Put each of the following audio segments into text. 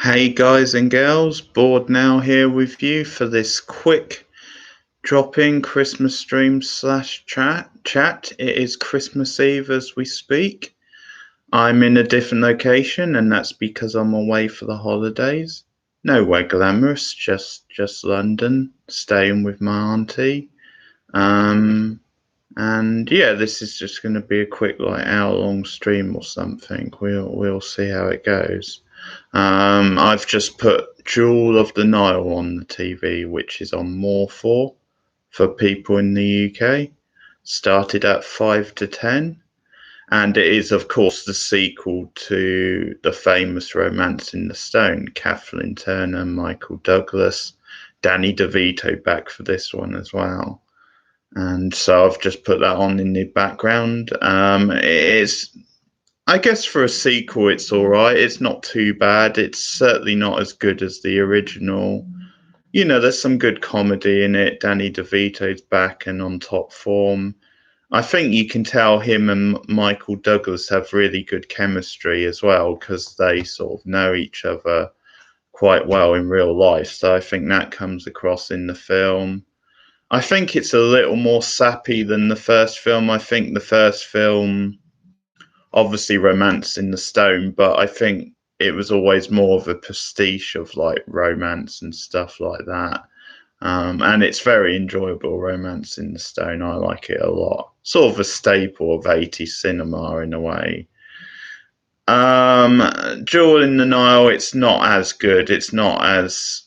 Hey guys and girls, Board Now here with you for this quick drop-in Christmas stream slash chat. It is Christmas Eve as we speak. I'm in a different location and that's because I'm away for the holidays. Nowhere glamorous, just London, staying with my auntie. Um and yeah, this is just going to be a quick like hour-long stream or something. We'll see how it goes. I've just put Jewel of the Nile on the TV, which is on More for people in the UK. Started at 5 to 10. And it is, of course, the sequel to the famous Romance in the Stone. Kathleen Turner, Michael Douglas, Danny DeVito back for this one as well. And so I've just put that on in the background. It's I guess for a sequel, it's all right. It's not too bad. It's certainly not as good as the original. You know, there's some good comedy in it. Danny DeVito's back and on top form. I think you can tell him and Michael Douglas have really good chemistry as well because they sort of know each other quite well in real life. So I think that comes across in the film. I think it's a little more sappy than the first film. I think the first film obviously Romance in the Stone, but I think it was always more of a pastiche of like romance and stuff like that. And it's very enjoyable, Romance in the Stone. I like it a lot. Sort of a staple of 80s cinema in a way. Jewel in the Nile, it's not as good. It's not as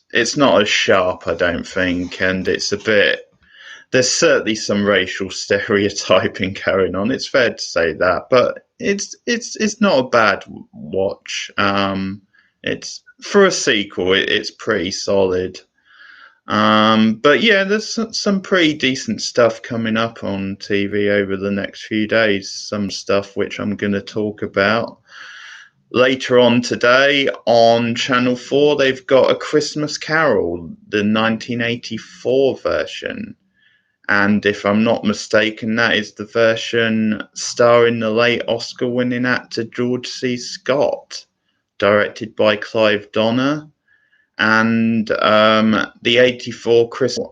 sharp, I don't think, and it's a bit there's certainly some racial stereotyping going on. It's fair to say that, but it's not a bad watch. It's for a sequel, it's pretty solid. But yeah, there's some pretty decent stuff coming up on TV over the next few days. Some stuff which I'm going to talk about later on today on Channel 4. They've got A Christmas Carol, the 1984 version. And if I'm not mistaken, that is the version starring the late Oscar winning actor George C. Scott, directed by Clive Donner. And the 84 Christmas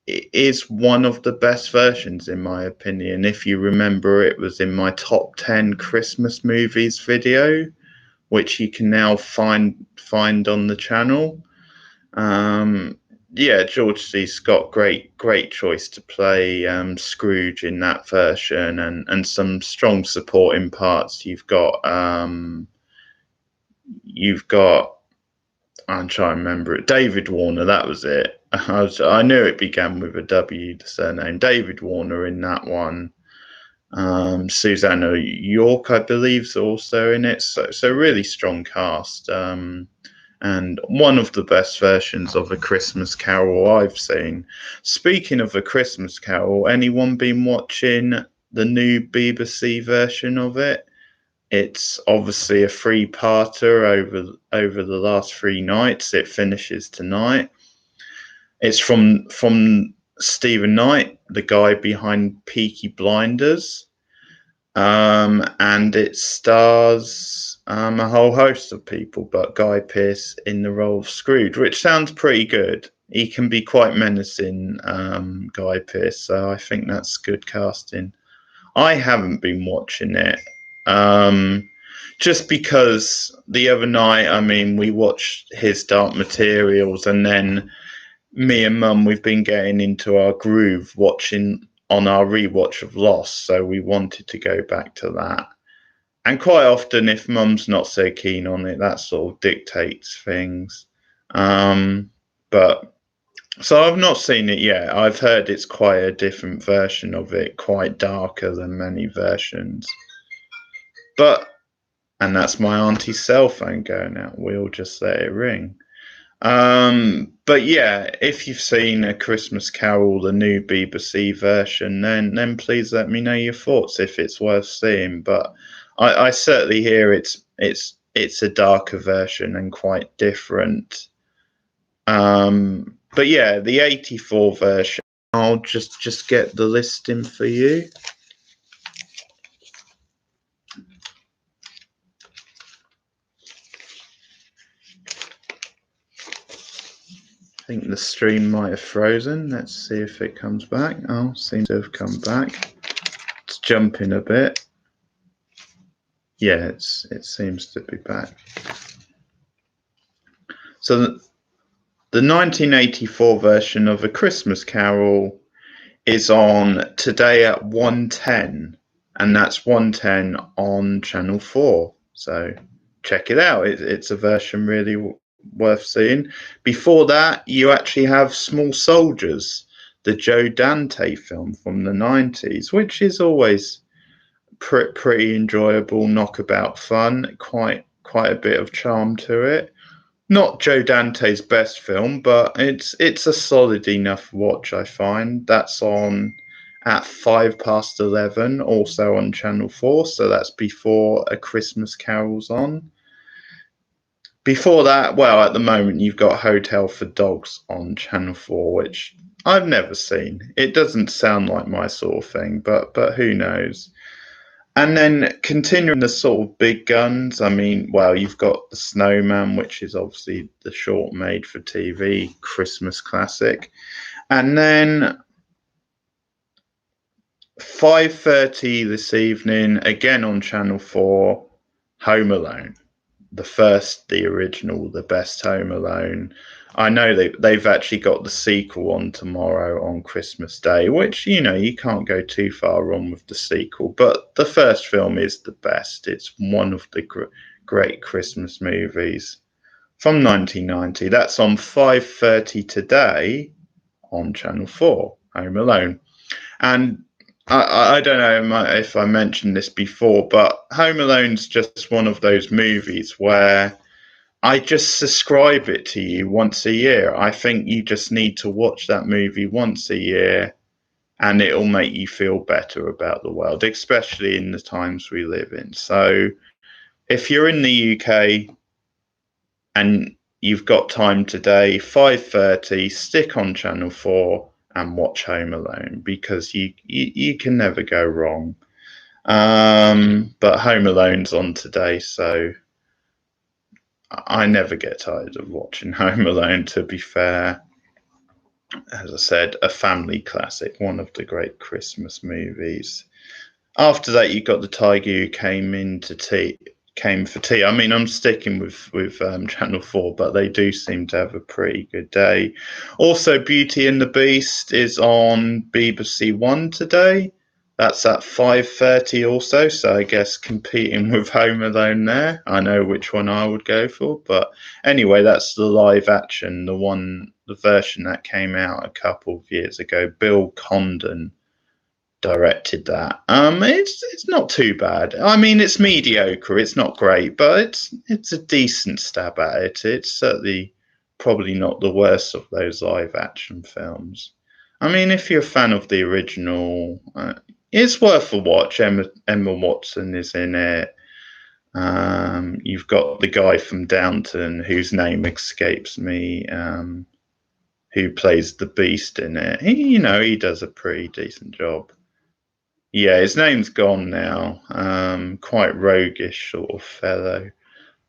is one of the best versions, in my opinion. If you remember, it was in my top 10 Christmas movies video, which you can now find on the channel. Yeah, George C. Scott, great choice to play Scrooge in that version, and some strong supporting parts. You've got I'm trying to remember it. David Warner, that was it. I knew it began with a W, the surname. David Warner in that one. Susanna York, I believe, is also in it. So really strong cast. And one of the best versions of A Christmas Carol I've seen. Speaking of A Christmas Carol, anyone been watching the new BBC version of it? It's obviously a three-parter over the last 3 nights. It finishes tonight. It's from Stephen Knight, the guy behind Peaky Blinders. And it stars a whole host of people, but Guy Pearce in the role of Scrooge, which sounds pretty good. He can be quite menacing, Guy Pearce, so I think that's good casting. I haven't been watching it, just because the other night, I mean, we watched His Dark Materials, and then me and Mum, we've been getting into our groove watching on our rewatch of Lost, so we wanted to go back to that. And quite often, if Mum's not so keen on it, that sort of dictates things. But so I've not seen it yet. I've heard it's quite a different version of it, quite darker than many versions. But and that's my auntie's cell phone going out. We'll just let it ring. But yeah, if you've seen A Christmas Carol, the new BBC version, then please let me know your thoughts if it's worth seeing. But I certainly hear it's a darker version and quite different. But yeah, the 84 version. I'll just get the listing for you. think the stream might have frozen. Let's see if it comes back. Oh, seems to have come back. It's jumping a bit. Yeah, it seems to be back. So the 1984 version of A Christmas Carol is on today at 1:10, and that's 1:10 on Channel 4. So check it out. It's a version really worth seeing. Before that, you actually have Small Soldiers, the Joe Dante film from the 90s, which is always pretty enjoyable, knockabout fun, quite a bit of charm to it. Not Joe Dante's best film, but it's a solid enough watch, I find. That's on at 11:05, also on Channel 4, so that's before A Christmas Carol's on. Before that, well, at the moment you've got Hotel for Dogs on Channel 4, which I've never seen. It doesn't sound like my sort of thing, but who knows. And then continuing the sort of big guns, I mean, well, you've got The Snowman, which is obviously the short made for TV Christmas classic. And then 5:30 this evening, again on Channel 4, Home Alone. The original, the best Home Alone. I know they've actually got the sequel on tomorrow on Christmas Day, which, you know, you can't go too far wrong with the sequel. But the first film is the best. It's one of the great Christmas movies from 1990. That's on 5:30 today on Channel 4, Home Alone. And I don't know if I mentioned this before, but Home Alone's just one of those movies where I just subscribe it to you once a year. I think you just need to watch that movie once a year and it'll make you feel better about the world, especially in the times we live in. So if you're in the UK and you've got time today, 5:30, stick on Channel 4 and watch Home Alone, because you can never go wrong. But Home Alone's on today, so I never get tired of watching Home Alone, to be fair. As I said, a family classic, one of the great Christmas movies. After that, you got The Tiger Who Came for Tea. I mean, I'm sticking with Channel 4, but they do seem to have a pretty good day. Also, Beauty and the Beast is on BBC One today. That's at 5:30 also, so I guess competing with Home Alone there. I know which one I would go for, but anyway, that's the live action, the version that came out a couple of years ago. Bill Condon directed that. It's not too bad. I mean, it's mediocre. It's not great, but it's a decent stab at it. It's certainly probably not the worst of those live action films. I mean, if you're a fan of the original, it's worth a watch. Emma Watson is in it. You've got the guy from Downton, whose name escapes me, who plays the Beast in it. He does a pretty decent job. Yeah, his name's gone now. Quite roguish sort of fellow,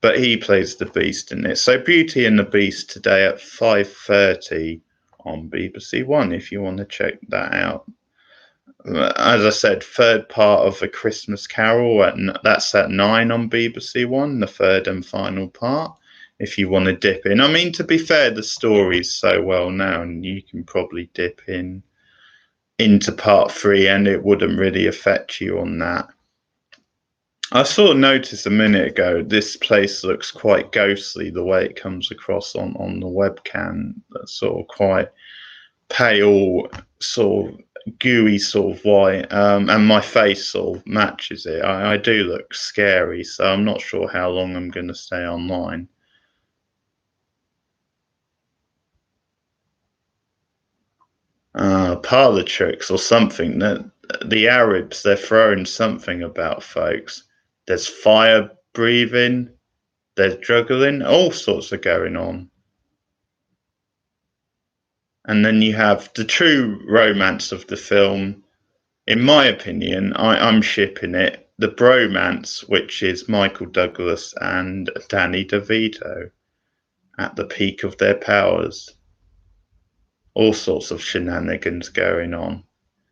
but he plays the Beast in it. So Beauty and the Beast today at 5:30 on BBC One, if you want to check that out. As I said, third part of A Christmas Carol, that's at 9 on BBC One, the third and final part, if you want to dip in. I mean, to be fair, the story's so well known, you can probably dip into part 3 and it wouldn't really affect you on that. I sort of noticed a minute ago, this place looks quite ghostly the way it comes across on the webcam. That's sort of quite pale, sort of gooey sort of white, and my face sort of matches it. I do look scary, so I'm not sure how long I'm going to stay online. Parlor tricks or something. That the Arabs, they're throwing something about, folks. There's fire breathing, there's juggling, all sorts are going on. And then you have the true romance of the film. In my opinion, I'm shipping it. The bromance, which is Michael Douglas and Danny DeVito at the peak of their powers. All sorts of shenanigans going on.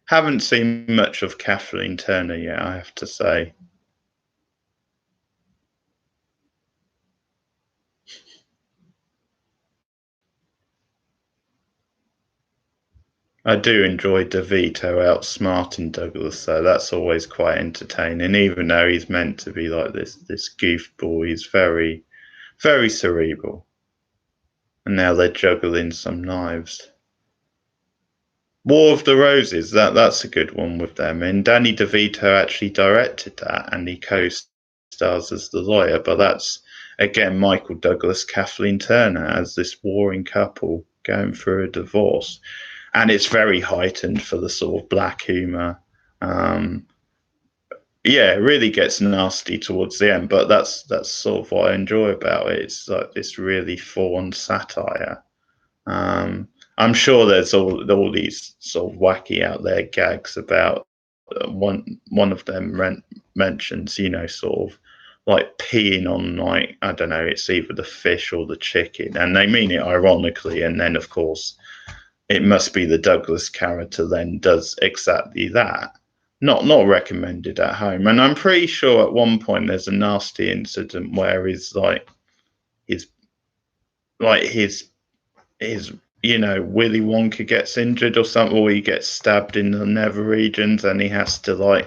Haven't seen much of Kathleen Turner yet, I have to say. I do enjoy DeVito outsmarting Douglas, so that's always quite entertaining. Even though he's meant to be like this goofball, he's very, very cerebral. And now they're juggling some knives. War of the Roses, that's a good one with them. And Danny DeVito actually directed that, and he co-stars as the lawyer. But that's again Michael Douglas, Kathleen Turner as this warring couple going through a divorce, and it's very heightened for the sort of black humor. Yeah, it really gets nasty towards the end, but that's sort of what I enjoy about it. It's like this really full-on satire. I'm sure there's all these sort of wacky out there gags about one of them mentions, sort of like peeing on, like, I don't know, it's either the fish or the chicken, and they mean it ironically, and then of course it must be the Douglas character then does exactly that. Not recommended at home. And I'm pretty sure at one point there's a nasty incident where his his Willy Wonka gets injured or something, or he gets stabbed in the nether regions, and he has to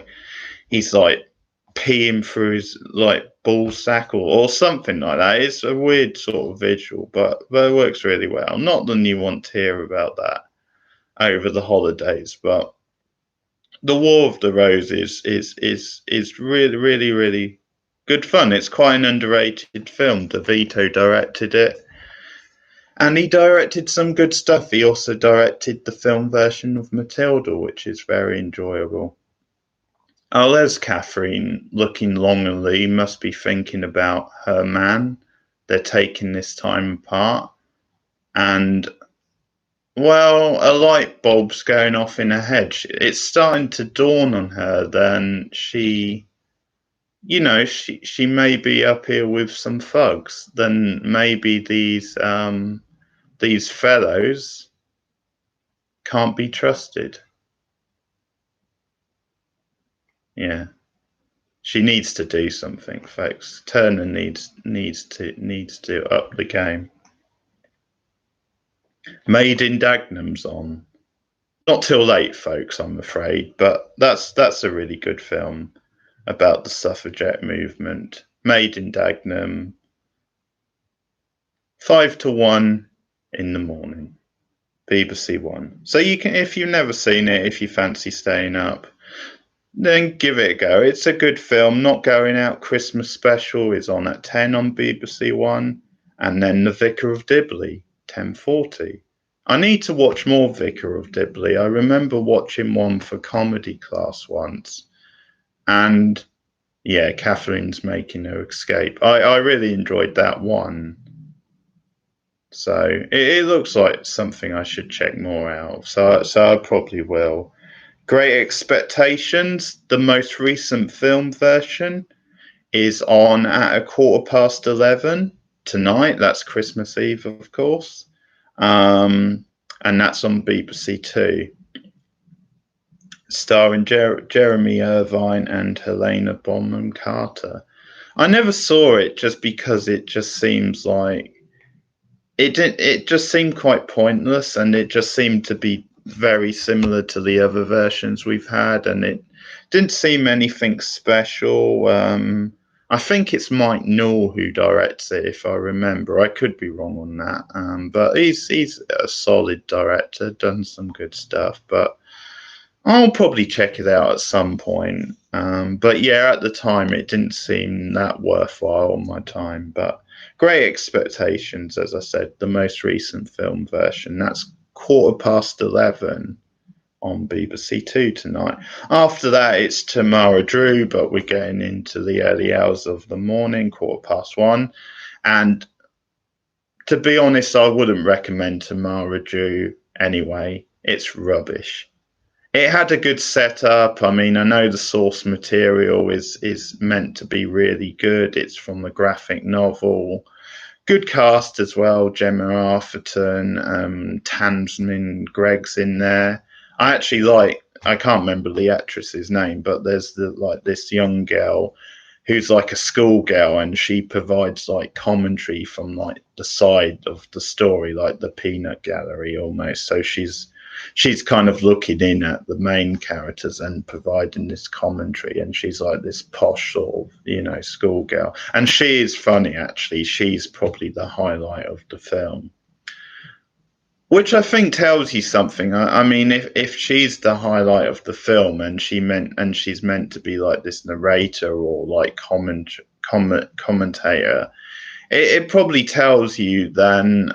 he's like peeing through his like ball sack or something like that. It's a weird sort of visual, but it works really well. Not that you want to hear about that over the holidays, but the War of the Roses is really, really, really good fun. It's quite an underrated film. DeVito directed it. And he directed some good stuff. He also directed the film version of Matilda, which is very enjoyable. Oh, there's Catherine looking longingly, must be thinking about her man. They're taking this time apart. And, well, a light bulb's going off in her head. It's starting to dawn on her then she may be up here with some thugs. Then maybe these fellows can't be trusted. Yeah, she needs to do something, folks. Turner needs to up the game. Made in Dagenham's on. Not till late, folks, I'm afraid, but that's a really good film about the suffragette movement. Made in Dagenham. 5 to 1 in the morning. BBC One. So you can, if you've never seen it, if you fancy staying up, then give it a go. It's a good film. Not Going Out Christmas Special is on at 10 on BBC One, and then The Vicar of Dibley, 10:40. I need to watch more Vicar of Dibley. I remember watching one for comedy class once, and yeah, Catherine's making her escape. I really enjoyed that one. So it looks like something I should check more out. So I probably will. Great Expectations, the most recent film version, is on at 11:15 tonight. That's Christmas Eve, of course. And that's on BBC Two, starring Jeremy Irvine and Helena Bonham Carter. I never saw it just because it just seems like it just seemed quite pointless, and it just seemed to be very similar to the other versions we've had, and it didn't seem anything special. I think it's Mike Newell who directs it, if I remember. I could be wrong on that, but he's a solid director, done some good stuff. But I'll probably check it out at some point. But yeah, at the time, it didn't seem that worthwhile on my time. But Great Expectations, as I said, the most recent film version. That's 11:15 on BBC Two tonight. After that, it's Tamara Drew, but we're getting into the early hours of the morning, 1:15. And to be honest, I wouldn't recommend Tamara Drew anyway. It's rubbish. It had a good setup. I mean, I know the source material is meant to be really good. It's from the graphic novel, Good cast as well. Gemma Arterton, Tamsin Gregg's in there. I actually like. I can't remember the actress's name, but there's this young girl who's like a schoolgirl, and she provides like commentary from like the side of the story, like the peanut gallery almost. So she's kind of looking in at the main characters and providing this commentary, and she's like this posh sort of schoolgirl, and she is funny actually. She's probably the highlight of the film, which I think tells you something. I mean, if she's the highlight of the film and she's meant to be like this narrator or like commentator, it probably tells you then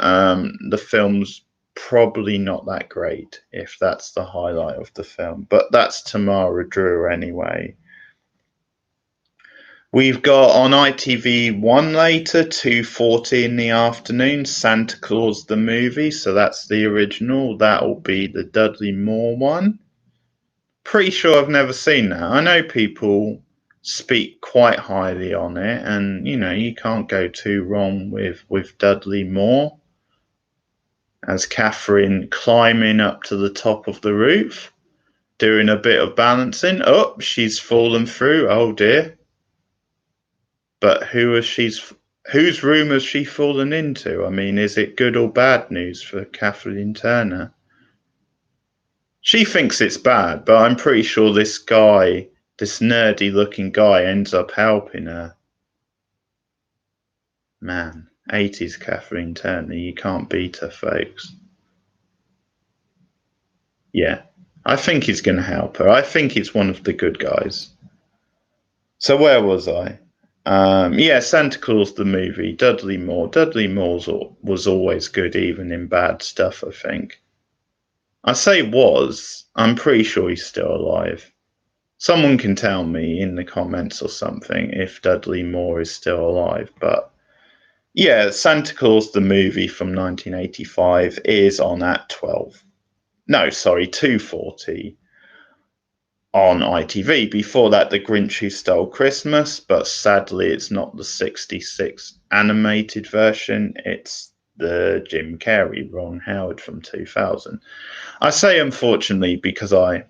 the film's probably not that great if that's the highlight of the film. But that's Tamara Drew anyway. We've got on ITV1 later, 2:40 in the afternoon, Santa Claus the movie. So that's the original. That'll be the Dudley Moore one. Pretty sure I've never seen that. I know people speak quite highly on it, and you can't go too wrong with Dudley Moore as Catherine climbing up to the top of the roof, doing a bit of balancing. Oh, she's fallen through. Oh dear. But whose room has she fallen into? I mean, is it good or bad news for Kathleen Turner? She thinks it's bad, but I'm pretty sure this nerdy looking guy, ends up helping her. Man, 80s Kathleen Turner, you can't beat her, folks. Yeah, I think he's going to help her. I think he's one of the good guys. So where was I? Yeah, Santa Claus the movie, Dudley Moore. Dudley Moore was always good, even in bad stuff, I think. I say was, I'm pretty sure he's still alive. Someone can tell me in the comments or something if Dudley Moore is still alive. But yeah, Santa Claus the movie from 1985 is on at 12. No, sorry, 2:40 on ITV. Before that, The Grinch Who Stole Christmas, but sadly it's not the 66 animated version. It's the Jim Carrey, Ron Howard from 2000. I say unfortunately because I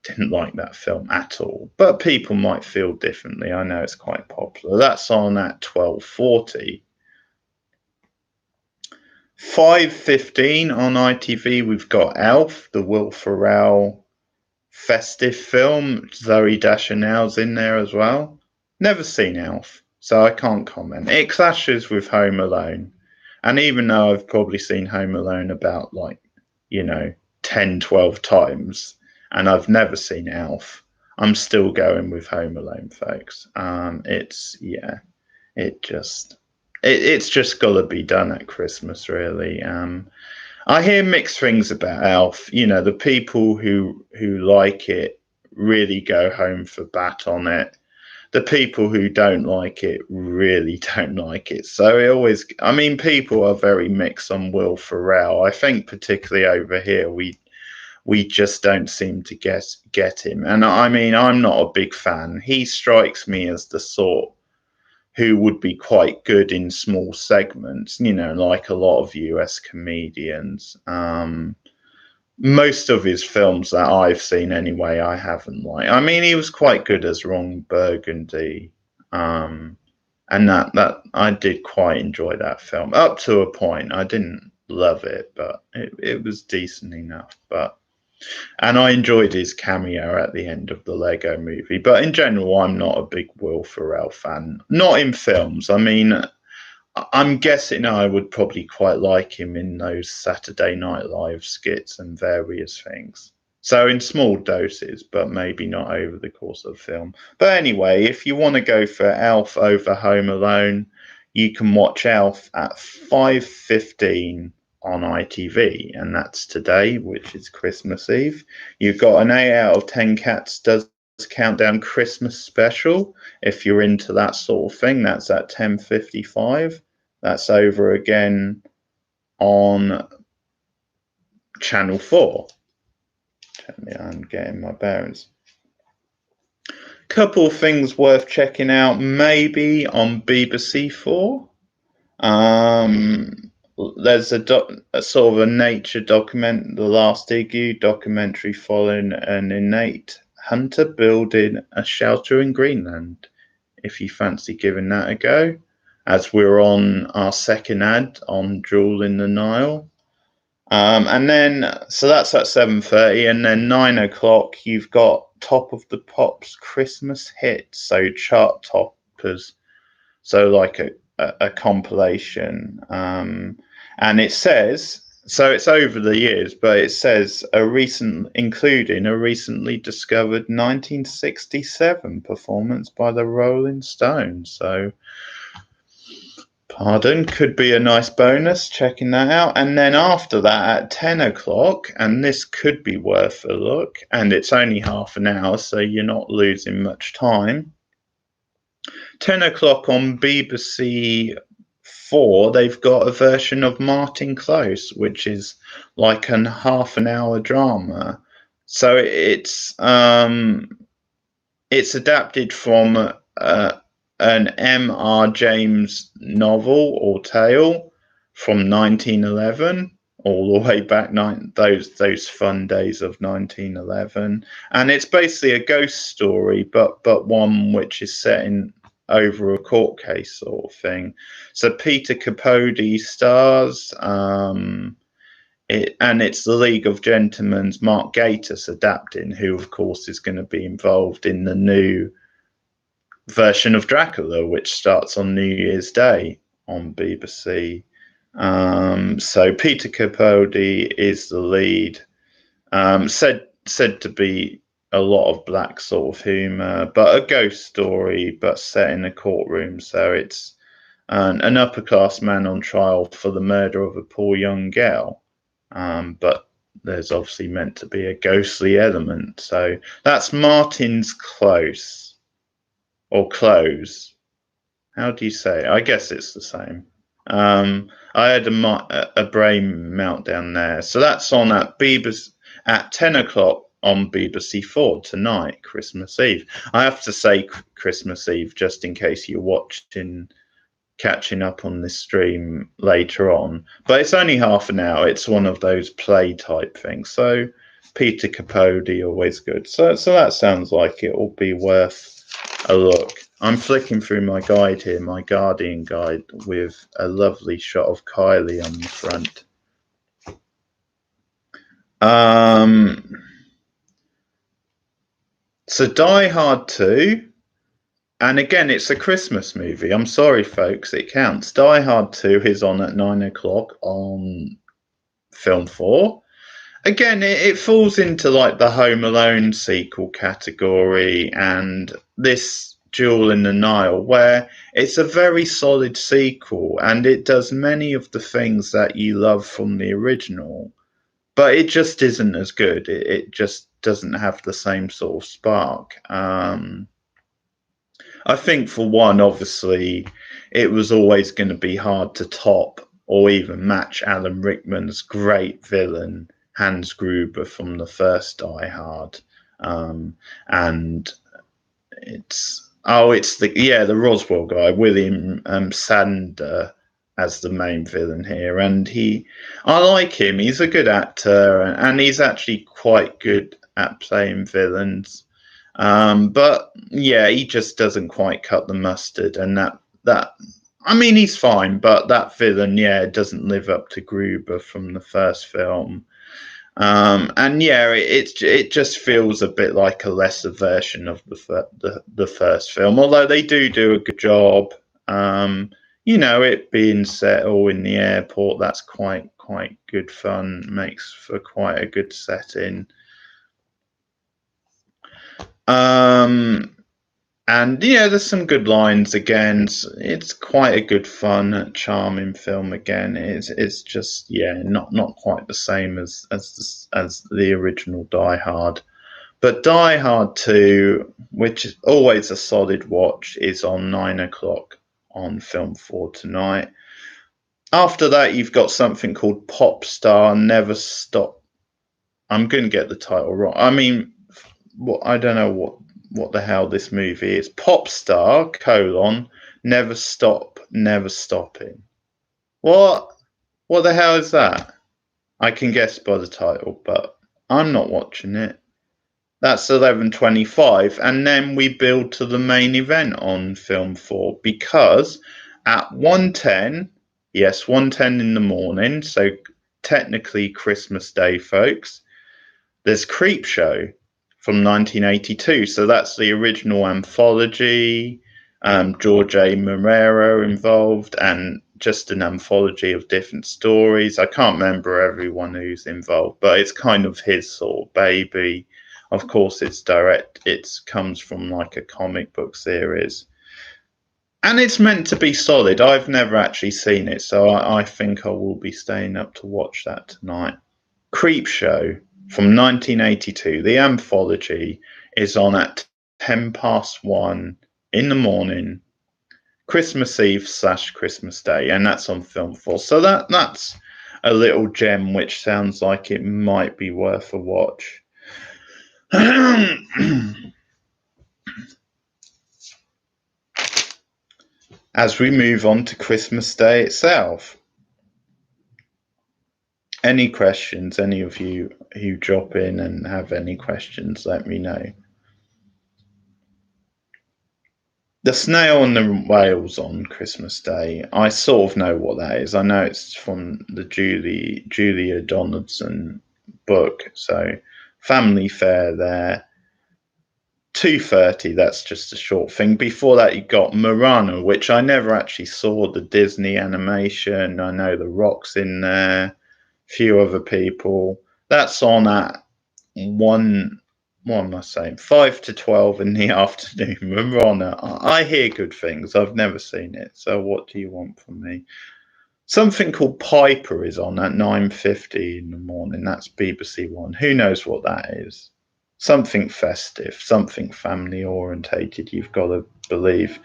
didn't like that film at all, but people might feel differently. I know it's quite popular. That's on at 12:40. 5:15 on ITV, we've got Elf, the Will Ferrell festive film. Zoe Deschanel's in there as well. Never seen Elf, so I can't comment. It clashes with Home Alone, and even though I've probably seen Home Alone about 10, 12 times, and I've never seen Elf, I'm still going with Home Alone, folks. It's just got to be done at Christmas, really. I hear mixed things about Elf. The people who like it really go home for bat on it. The people who don't like it really don't like it. So people are very mixed on Will Ferrell. I think particularly over here, we just don't seem to get him. And I mean, I'm not a big fan. He strikes me as the sort who would be quite good in small segments, like a lot of US comedians. Most of his films that I've seen anyway, I haven't liked. I mean, he was quite good as Ron Burgundy. And that I did quite enjoy that film up to a point. I didn't love it, but it was decent enough. And I enjoyed his cameo at the end of the Lego movie. But in general, I'm not a big Will Ferrell fan. Not in films. I mean, I'm guessing I would probably quite like him in those Saturday Night Live skits and various things. So in small doses, but maybe not over the course of the film. But anyway, if you want to go for Elf over Home Alone, you can watch Elf at 5:15 on ITV, and that's today, which is Christmas Eve. You've got an 8 out of 10 Cats Does Countdown Christmas special. If you're into that sort of thing, that's at 10:55. That's over again on Channel 4. I'm getting my bearings. Couple of things worth checking out, maybe on BBC 4. There's a sort of a nature document, The Last Igloo documentary following an innate hunter building a shelter in Greenland. If you fancy giving that a go, as we're on our second ad on Jewel in the Nile. And then, so that's at 7:30, and then 9 o'clock, you've got Top of the Pops Christmas hits, so chart toppers, so like a compilation. And it says, so it's over the years, but it says including a recently discovered 1967 performance by the Rolling Stones. So, pardon, could be a nice bonus checking that out. And then after that at 10 o'clock, and this could be worth a look, and it's only half an hour, so you're not losing much time. 10 o'clock on BBC Four, they've got a version of Martin Close, which is like a half an hour drama. So it's adapted from an M.R. James novel or tale from 1911, all the way back those fun days of 1911, and it's basically a ghost story, but one which is set in over a court case sort of thing. So Peter Capaldi stars. It's the League of Gentlemen's Mark Gatiss adapting, who of course is going to be involved in the new version of Dracula, which starts on New Year's Day on BBC. So Peter Capaldi is the lead. Said to be a lot of black sort of humour, but a ghost story, but set in a courtroom. So it's an upper class man on trial for the murder of a poor young girl. But there's obviously meant to be a ghostly element. So that's Martin's Close. Or Close. How do you say it? I guess it's the same. I had a brain meltdown there. So that's on at 10 o'clock on BBC Four tonight, Christmas Eve. I have to say Christmas Eve just in case you're catching up on this stream later on. But it's only half an hour. It's one of those play type things. So Peter Capaldi, always good. So that sounds like it will be worth a look. I'm flicking through my guide here, my Guardian guide, with a lovely shot of Kylie on the front. So Die Hard 2, and again, it's a Christmas movie. I'm sorry, folks, it counts. Die Hard 2 is on at 9 o'clock on Film 4. Again, it falls into like the Home Alone sequel category, and this Jewel in the Nile, where it's a very solid sequel and it does many of the things that you love from the original, but it just isn't as good. It just doesn't have the same sort of spark. I think, for one, obviously, it was always going to be hard to top or even match Alan Rickman's great villain, Hans Gruber, from the first Die Hard. And it's the Roswell guy, William Sander, as the main villain here, and I like him. He's a good actor, and he's actually quite good at playing villains. But yeah, he just doesn't quite cut the mustard, and that I mean, he's fine, but that villain, doesn't live up to Gruber from the first film. And yeah, it just feels a bit like a lesser version of the first film, although they do a good job. It being set all in the airport, that's quite good fun, makes for quite a good setting. And there's some good lines again. It's quite a good, fun, charming film again. It's just not quite the same as the original Die Hard. But Die Hard 2, which is always a solid watch, is on 9 o'clock on Film 4 tonight. After that, you've got something called Pop Star Never Stop. I'm going to get the title wrong. I mean, I don't know what the hell this movie is. Pop Star, Never Stop, Never Stopping. What? What the hell is that? I can guess by the title, but I'm not watching it. That's 11:25, and then we build to the main event on Film 4 because at 1:10, yes, 1:10 in the morning, so technically Christmas Day, folks, there's Creepshow from 1982. So that's the original anthology. George A. Morero involved, and just an anthology of different stories. I can't remember everyone who's involved, but it's kind of his sort of baby. Of course, it's direct. It comes from like a comic book series, and it's meant to be solid. I've never actually seen it, so I think I will be staying up to watch that tonight. Creepshow from 1982, the anthology, is on at 1:10 in the morning, Christmas Eve / Christmas Day, and that's on Film 4. So that's a little gem which sounds like it might be worth a watch. As we move on to Christmas Day itself. Any questions? Any of you who drop in and have any questions, let me know. The snail and the whales on Christmas Day. I sort of know what that is. I know it's from the Julia Donaldson book. So family fair there. 2:30. That's just a short thing. Before that, you got Moana, which I never actually saw the Disney animation. I know The Rock's in there. A few other people. That's on at one. What am I saying? 5 to 12 in the afternoon. Moana. I hear good things. I've never seen it. So what do you want from me? Something called Piper is on at 9:50 in the morning. That's BBC One. Who knows what that is? Something festive, something family orientated. You've got to believe.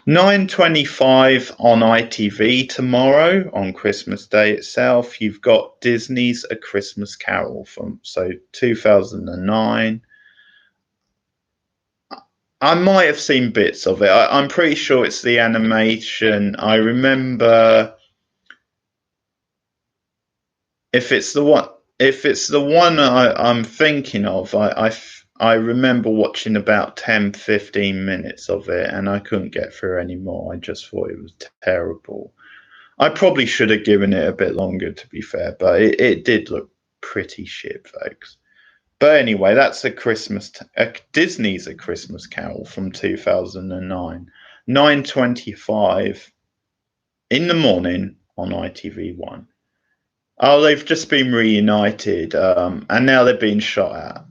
9:25 on ITV tomorrow on Christmas Day itself. You've got Disney's A Christmas Carol from 2009. I might have seen bits of it. I'm pretty sure it's the animation. I remember if it's the one I'm thinking of, I remember watching about 10, 15 minutes of it, and I couldn't get through anymore. I just thought it was terrible. I probably should have given it a bit longer, to be fair, but it did look pretty shit, folks. But anyway, that's Disney's A Christmas Carol from 2009. 9:25 in the morning on ITV1. Oh, they've just been reunited, and now they're being shot at.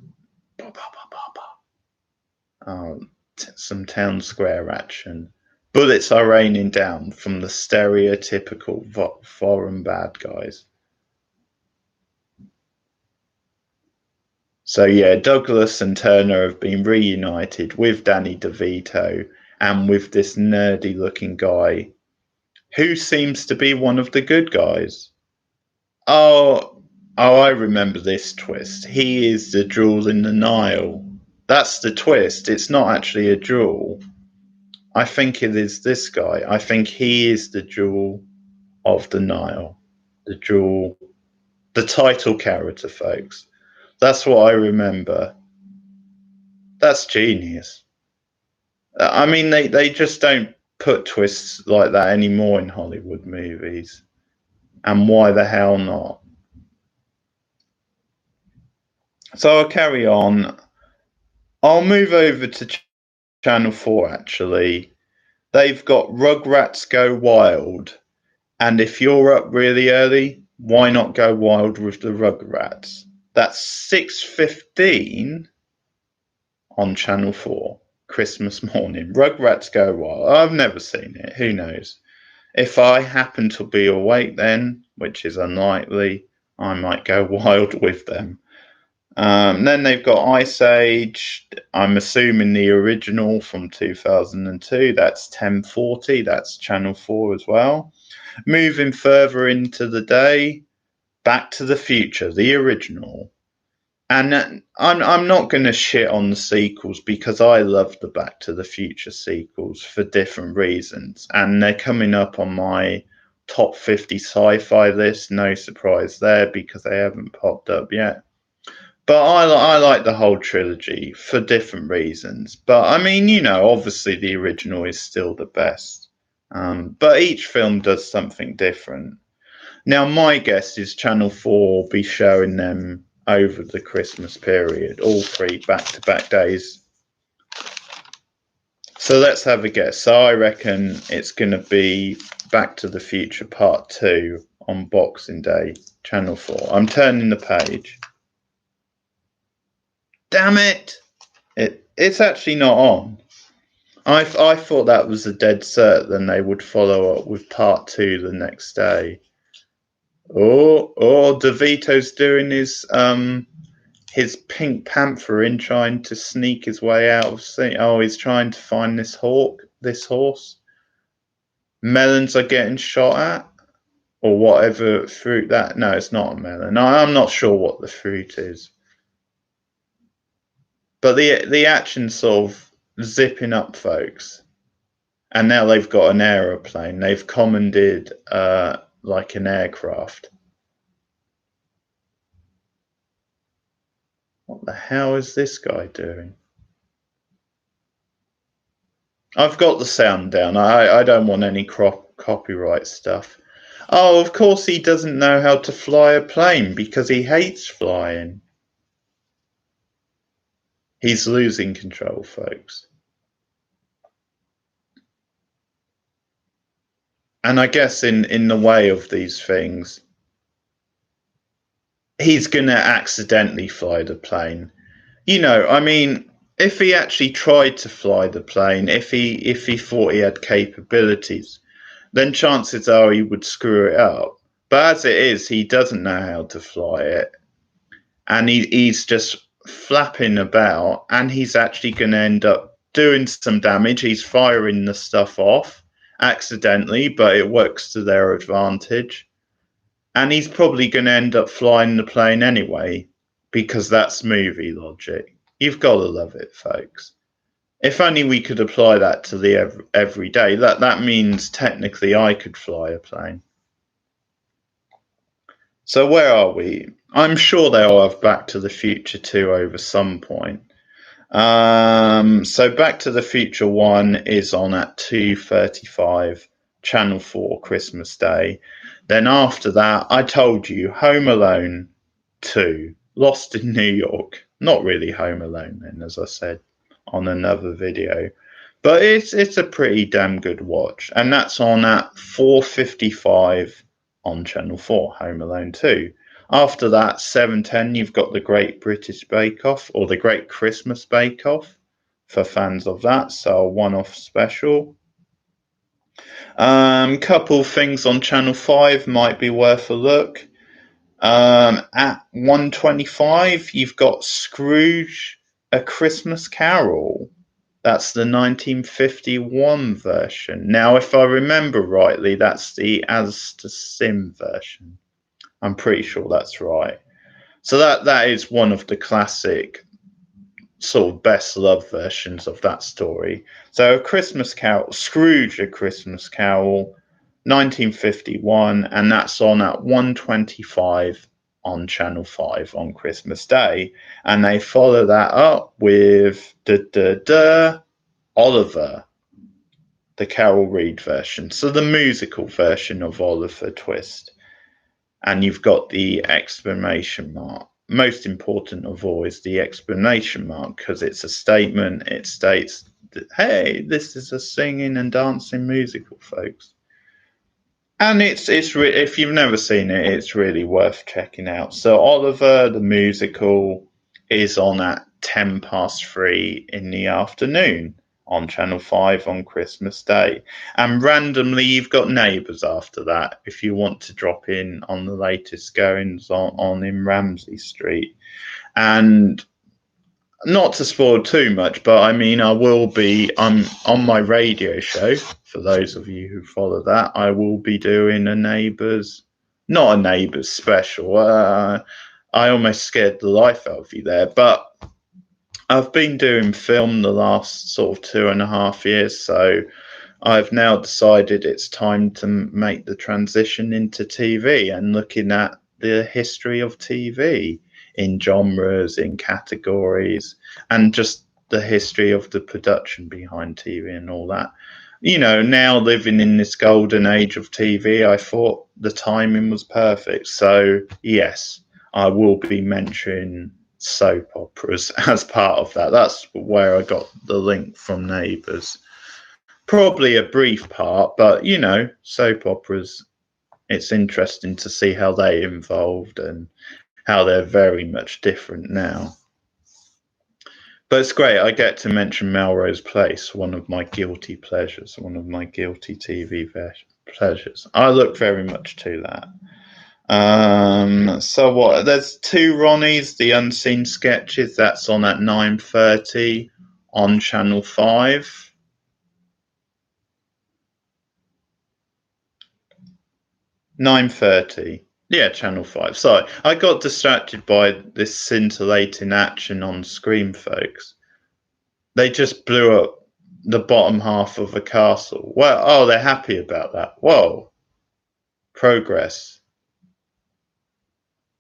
Some town square action. Bullets are raining down from the stereotypical foreign bad guys. So yeah, Douglas and Turner have been reunited with Danny DeVito and with this nerdy looking guy who seems to be one of the good guys. Oh, I remember this twist. He is the jewel in the Nile. That's the twist. It's not actually a jewel. I think it is this guy. I think he is the jewel of the Nile. The jewel, the title character, folks. That's what I remember. That's genius. I mean, they just don't put twists like that anymore in Hollywood movies. And why the hell not? So I'll carry on. I'll move over to Channel 4, actually. They've got Rugrats Go Wild. And if you're up really early, why not go wild with the Rugrats? That's 6:15 on Channel 4, Christmas morning. Rugrats Go Wild. I've never seen it. Who knows? If I happen to be awake then, which is unlikely, I might go wild with them. Then they've got Ice Age. I'm assuming the original from 2002. That's 10:40. That's Channel 4 as well. Moving further into the day, Back to the Future, the original. And I'm not going to shit on the sequels because I love the Back to the Future sequels for different reasons. And they're coming up on my top 50 sci-fi list. No surprise there because they haven't popped up yet. But I like the whole trilogy for different reasons. But I mean, you know, obviously the original is still the best. But each film does something different. Now, my guess is Channel 4 will be showing them over the Christmas period, all 3 back-to-back days. So let's have a guess. So I reckon it's going to be Back to the Future Part 2 on Boxing Day, Channel 4. I'm turning the page. Damn it! It's actually not on. I thought that was a dead cert, then they would follow up with Part 2 the next day. Oh, DeVito's doing his Pink Panther in trying to sneak his way out of sea. Oh, he's trying to find this horse. Melons are getting shot at, or whatever fruit that. No, it's not a melon. I'm not sure what the fruit is. But the action's sort of zipping up, folks. And now they've got an aeroplane. They've commandeered like an aircraft. What the hell is this guy doing? I've got the sound down. I don't want any copyright stuff. Oh, of course he doesn't know how to fly a plane because he hates flying. He's losing control, folks. And I guess in the way of these things, he's going to accidentally fly the plane. You know, I mean, if he actually tried to fly the plane, if he thought he had capabilities, then chances are he would screw it up. But as it is, he doesn't know how to fly it. And he's just flapping about, and he's actually going to end up doing some damage. He's firing the stuff off accidentally, but it works to their advantage. And he's probably going to end up flying the plane anyway, because that's movie logic. You've got to love it, folks. If only we could apply that to the everyday. That means technically I could fly a plane. So where are we? I'm sure they'll have Back to the Future 2 over some point. So Back to the Future 1 is on at 2:35, Channel 4, Christmas Day. Then after that, I told you, Home Alone 2, Lost in New York. Not really Home Alone then, as I said on another video. But it's a pretty damn good watch. And that's on at 4:55 on Channel 4, Home Alone 2. After that, 7:10, you've got the Great British Bake Off, or the Great Christmas Bake Off, for fans of that, so a one-off special. Couple things on Channel 5 might be worth a look. At 1:25, you've got Scrooge, A Christmas Carol. That's the 1951 version. Now, if I remember rightly, that's the Astor Sim version. I'm pretty sure that's right. So that is one of the classic sort of best loved versions of that story. So A Christmas Carol, Scrooge, A Christmas Carol, 1951, and that's on at 1:25 on Channel 5 on Christmas Day. And they follow that up with Oliver, the Carol Reed version. So the musical version of Oliver Twist. And you've got the exclamation mark. Most important of all is the exclamation mark, because it's a statement. It states that, hey, this is a singing and dancing musical, folks. And if you've never seen it, it's really worth checking out. So Oliver, the musical, is on at 3:10 in the afternoon on Channel 5 on Christmas Day. And randomly, you've got Neighbours after that, if you want to drop in on the latest goings on in Ramsey Street. And not to spoil too much, but I mean, I'm on my radio show, for those of you who follow that, I will be doing not a Neighbours special. I almost scared the life out of you there, but I've been doing film the last sort of 2.5 years, so I've now decided it's time to make the transition into TV and looking at the history of TV in genres, in categories, and just the history of the production behind TV and all that. Now living in this golden age of TV, I thought the timing was perfect. So, yes, I will be mentioning soap operas as part of that. That's where I got the link from Neighbours. Probably a brief part, but soap operas, it's interesting to see how they evolved and how they're very much different now. But it's great. I get to mention Melrose Place, one of my guilty pleasures, one of my guilty TV pleasures. I look very much to that. So what? There's two Ronnies, The Unseen Sketches. That's on at 9:30 on Channel 5. 9:30. Yeah, Channel 5. Sorry, I got distracted by this scintillating action on screen, folks. They just blew up the bottom half of a castle. Well, oh, they're happy about that. Whoa. Progress.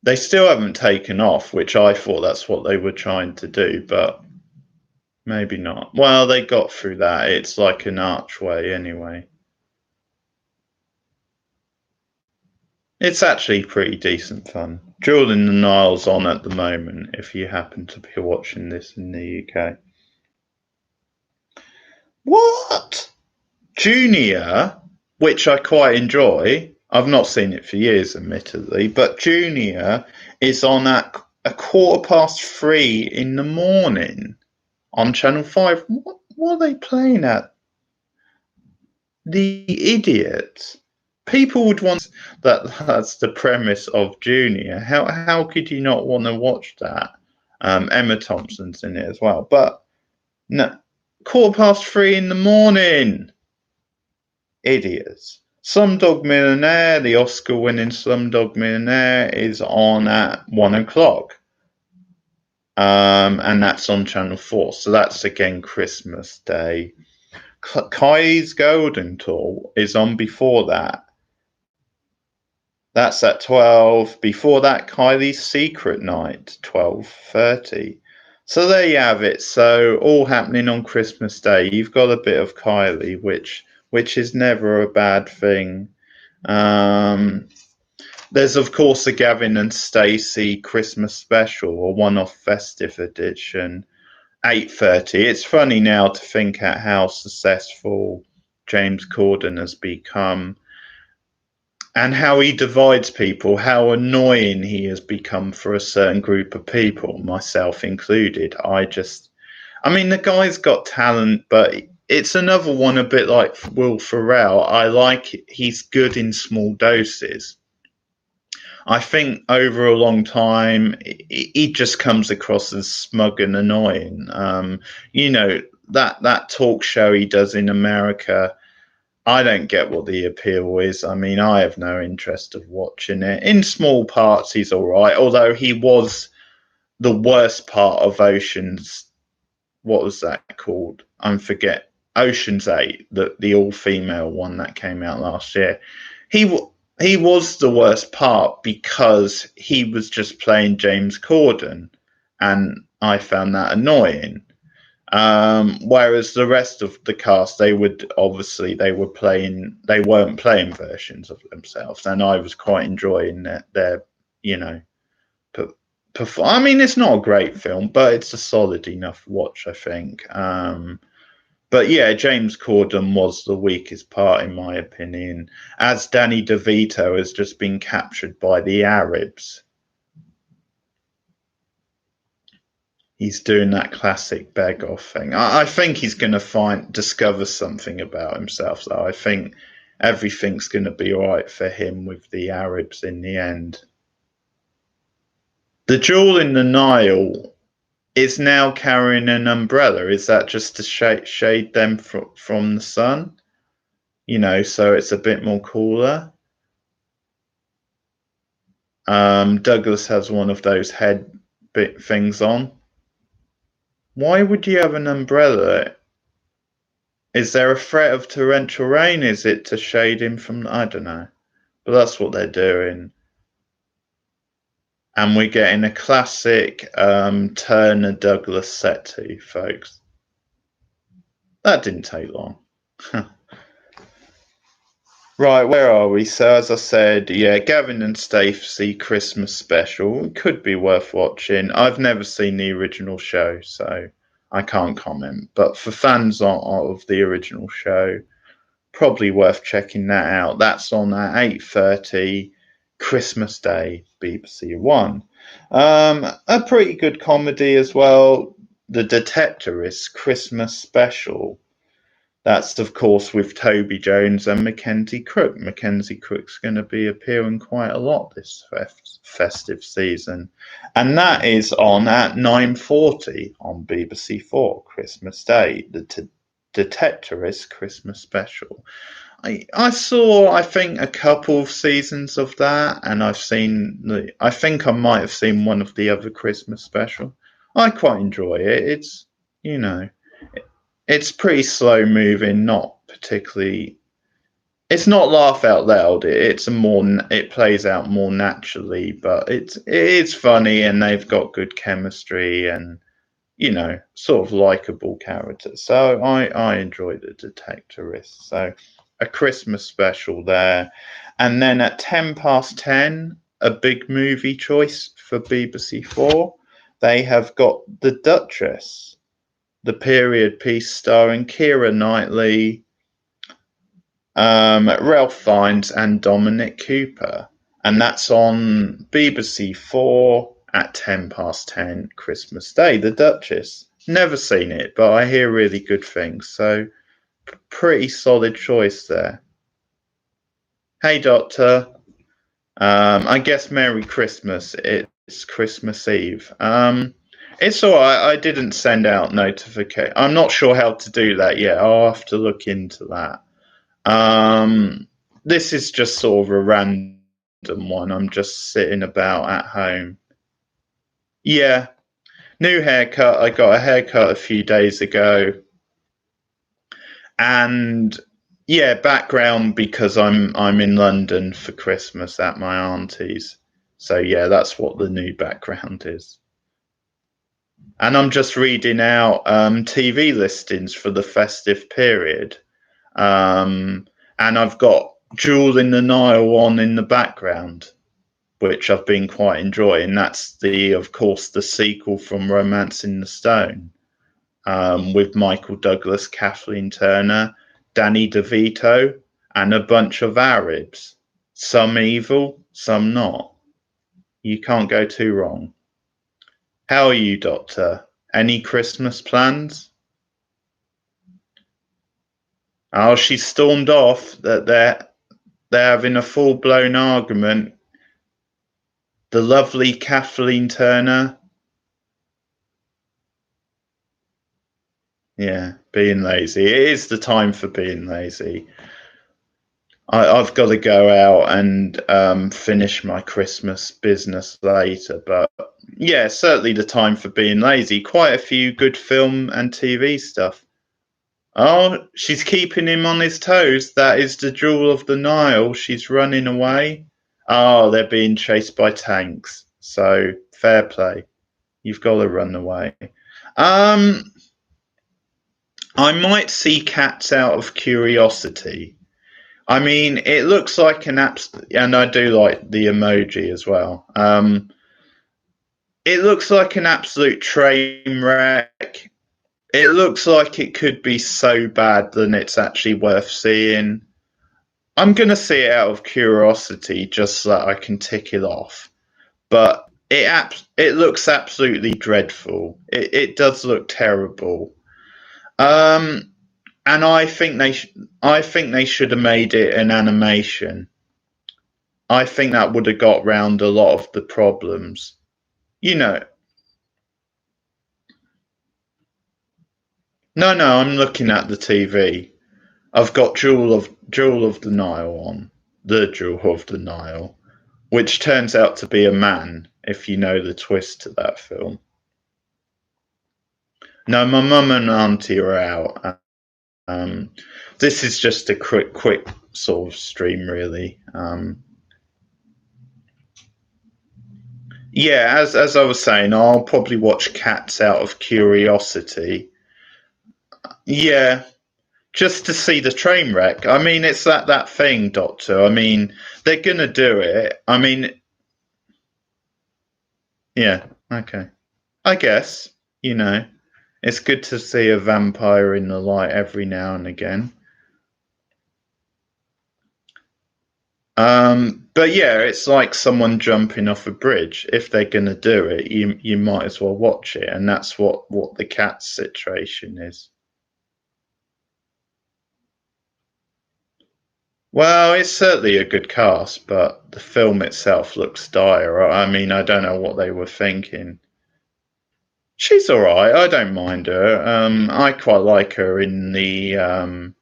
They still haven't taken off, which I thought that's what they were trying to do, but maybe not. Well, they got through that. It's like an archway anyway. It's actually pretty decent fun. Jewel in the Nile's on at the moment, if you happen to be watching this in the UK. What? Junior, which I quite enjoy. I've not seen it for years, admittedly, but Junior is on at 3:15 in the morning on Channel 5. What are they playing at? The Idiot. People would want that's the premise of Junior. How could you not want to watch that? Emma Thompson's in it as well. But no, 3:15 in the morning. Idiots. Slumdog Millionaire, the Oscar-winning Slumdog Millionaire, is on at 1:00. And that's on Channel 4. So that's again Christmas Day. Kylie's Golden Tour is on before that. That's at 12. Before that, Kylie's Secret Night, 12:30. So there you have it. So all happening on Christmas Day. You've got a bit of Kylie, which is never a bad thing. There's of course the Gavin and Stacey Christmas special, or one-off festive edition, 8:30. It's funny now to think at how successful James Corden has become and how he divides people, how annoying he has become for a certain group of people, myself included. I mean, the guy's got talent, but it's another one a bit like Will Ferrell. I like it. He's good in small doses. I think over a long time, he just comes across as smug and annoying. That talk show he does in America, I don't get what the appeal is. I mean, I have no interest of watching it. In small parts, he's all right, although he was the worst part of Ocean's. What was that called? I forget. Ocean's 8, the all-female one that came out last year. He was the worst part because he was just playing James Corden, and I found that annoying. Whereas the rest of the cast, they weren't playing versions of themselves, and I was quite enjoying their I mean, it's not a great film, but it's a solid enough watch, I think. But yeah, James Corden was the weakest part, in my opinion, as Danny DeVito has just been captured by the Arabs. He's doing that classic beg-off thing. I think he's going to discover something about himself, though. I think everything's going to be all right for him with the Arabs in the end. The Jewel in the Nile is now carrying an umbrella. Is that just to shade them from the sun? So it's a bit more cooler. Douglas has one of those head bit things on. Why would you have an umbrella Is there a threat of torrential rain? Is it to shade him from? I don't know, but that's what they're doing. And we're getting a classic Turner Douglas set to, folks. That didn't take long. Right, where are we? So, as I said, yeah, Gavin and Stacey Christmas special. It could be worth watching. I've never seen the original show, so I can't comment. But for fans of the original show, probably worth checking that out. That's on at 8:30 Christmas Day, BBC One. A pretty good comedy as well. The Detectorist Christmas Special. That's, of course, with Toby Jones and Mackenzie Crook. Mackenzie Crook's going to be appearing quite a lot this festive season. And that is on at 9:40 on BBC Four, Christmas Day, the Detectorist Christmas Special. I saw, I think, a couple of seasons of that, and I think I might have seen one of the other Christmas special. I quite enjoy it. It's, you know, it's pretty slow moving, not particularly. It's not laugh out loud. It plays out more naturally, but it is funny, and they've got good chemistry and sort of likable characters. So I enjoy the Detectorist. So a Christmas special there, and then at 10:10, a big movie choice for BBC Four. They have got The Duchess, the period piece starring Keira Knightley, Ralph Fiennes, and Dominic Cooper, and that's on BBC Four at 10:10 Christmas Day. The Duchess. Never seen it, but I hear really good things, so pretty solid choice there. Hey, Doctor. I guess Merry Christmas. It's Christmas Eve. It's all right. I didn't send out notification. I'm not sure how to do that yet. I'll have to look into that. This is just sort of a random one. I'm just sitting about at home. Yeah, new haircut. I got a haircut a few days ago, and yeah, background because I'm in London for Christmas at my auntie's. So yeah, that's what the new background is. And I'm just reading out TV listings for the festive period. And I've got Jewel in the Nile on in the background, which I've been quite enjoying. That's of course, the sequel from Romancing the Stone, with Michael Douglas, Kathleen Turner, Danny DeVito, and a bunch of Arabs. Some evil, some not. You can't go too wrong. How are you, Doctor? Any Christmas plans? Oh, she stormed off. That they're having a full blown argument. The lovely Kathleen Turner. Yeah, being lazy. It is the time for being lazy. I've got to go out and finish my Christmas business later, but yeah, certainly the time for being lazy. Quite a few good film and TV stuff. Oh, she's keeping him on his toes. That is the Jewel of the Nile. She's running away. Oh, they're being chased by tanks. So fair play. You've got to run away. Um, I might see Cats out of curiosity. I mean, it looks like and I do like the emoji as well. It looks like an absolute train wreck. It looks like it could be so bad that it's actually worth seeing. I'm going to see it out of curiosity just so that I can tick it off. But it looks absolutely dreadful. It does look terrible. And I think they should have made it an animation. I think that would have got round a lot of the problems. You know. No, I'm looking at the TV. I've got Jewel of the Nile on. The Jewel of the Nile, which turns out to be a man, if you know the twist to that film. 'No, my mum and auntie are out, and I'm just sitting at home. This is just a quick sort of stream, really. Yeah, as I was saying, I'll probably watch Cats out of curiosity. Yeah, just to see the train wreck. I mean, it's that thing, Doctor. I mean, they're gonna do it. I mean, yeah, okay. I guess, you know, it's good to see a vampire in the light every now and again. But yeah, it's like someone jumping off a bridge. If they're gonna do it, you might as well watch it, and that's what the cat situation is. Well, it's certainly a good cast, but the film itself looks dire. I mean, I don't know what they were thinking. She's all right. I don't mind her. I quite like her in the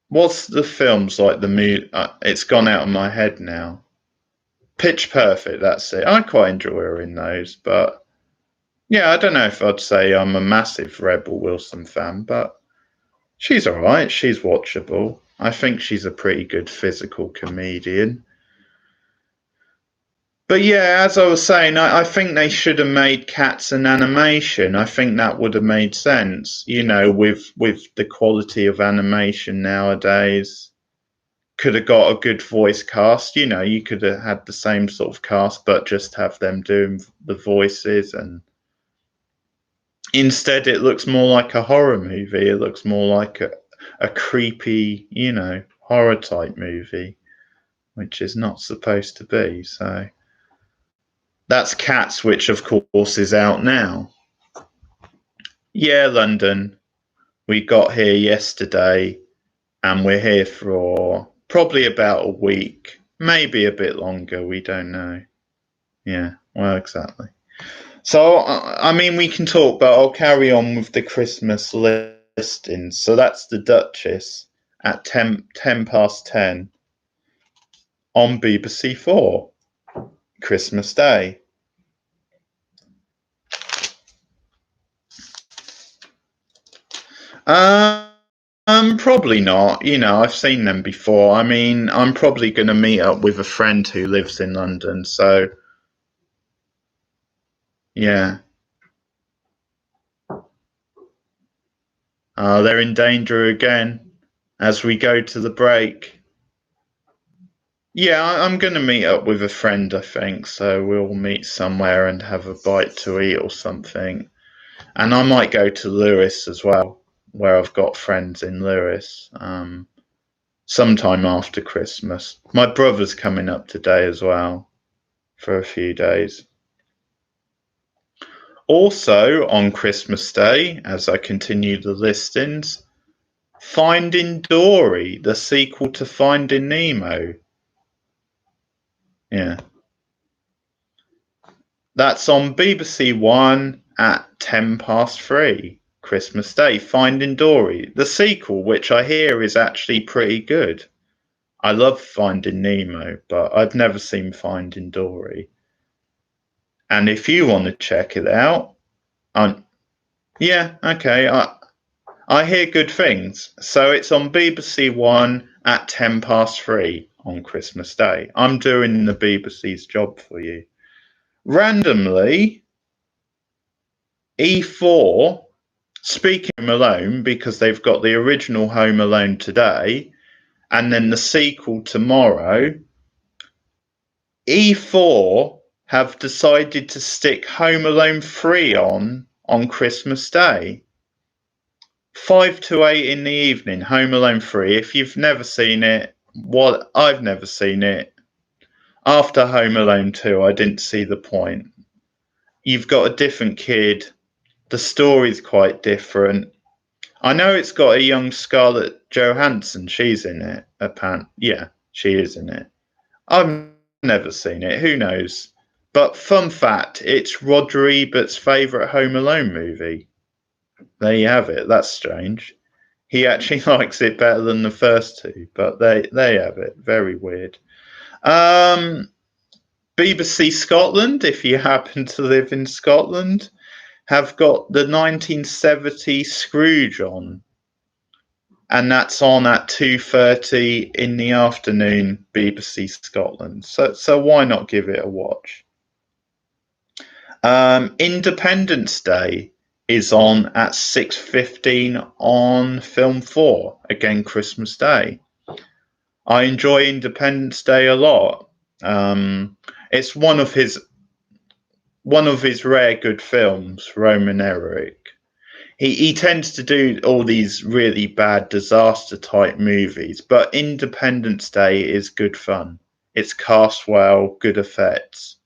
what's the films like the it's gone out of my head now. Pitch Perfect, that's it. I quite enjoy her in those, but yeah, I don't know if I'd say I'm a massive Rebel Wilson fan, but she's all right. She's watchable. I think she's a pretty good physical comedian. But yeah, as I was saying, I think they should have made Cats an animation. I think that would have made sense. You know, with the quality of animation nowadays, could have got a good voice cast. You know, you could have had the same sort of cast, but just have them doing the voices. And instead, it looks more like a horror movie. It looks more like a creepy, you know, horror type movie, which is not supposed to be. So that's Cats, which of course is out now. Yeah, London. We got here yesterday, and we're here for probably about a week, maybe a bit longer. We don't know. Yeah, well, exactly. So, I mean, we can talk, but I'll carry on with the Christmas listings. So that's the Duchess at 10 past 10 on BBC Four, Christmas Day. Probably not. You know, I've seen them before. I mean, I'm probably going to meet up with a friend who lives in London. So, yeah. They're in danger again as we go to the break. Yeah, I'm going to meet up with a friend, I think. So we'll meet somewhere and have a bite to eat or something. And I might go to Lewis as well, where I've got friends in Lewis. Sometime after Christmas. My brother's coming up today as well for a few days. Also on Christmas Day, as I continue the listings, Finding Dory, the sequel to Finding Nemo. Yeah. That's on BBC One at 10 past 3, Christmas Day. Finding Dory, the sequel, which I hear is actually pretty good. I love Finding Nemo, but I've never seen Finding Dory. And if you want to check it out, yeah, okay. I hear good things. So it's on BBC One at 10 past 3 on Christmas Day. I'm doing the BBC's job for you. Randomly, E4, speaking of Home Alone, because they've got the original Home Alone today and then the sequel tomorrow, E4 have decided to stick Home Alone 3 on Christmas Day. 5 to 8 in the evening, Home Alone 3. If you've never seen it, I've never seen it. After Home Alone 2, I didn't see the point. You've got a different kid. The story's quite different. I know it's got a young Scarlett Johansson. She's in it. Yeah, she is in it. I've never seen it. Who knows? But fun fact, it's Roger Ebert's favourite Home Alone movie. There you have it. That's strange. He actually likes it better than the first two, but they have it. Very weird. BBC Scotland, if you happen to live in Scotland, have got the 1970 Scrooge on, and that's on at 2:30 in the afternoon, BBC Scotland. So why not give it a watch? Independence Day is on at 6:15 on Film 4, again Christmas Day. I enjoy Independence Day a lot. It's one of his rare good films, Roman Emmerich. He tends to do all these really bad disaster type movies, but Independence Day is good fun. It's cast well, good effects,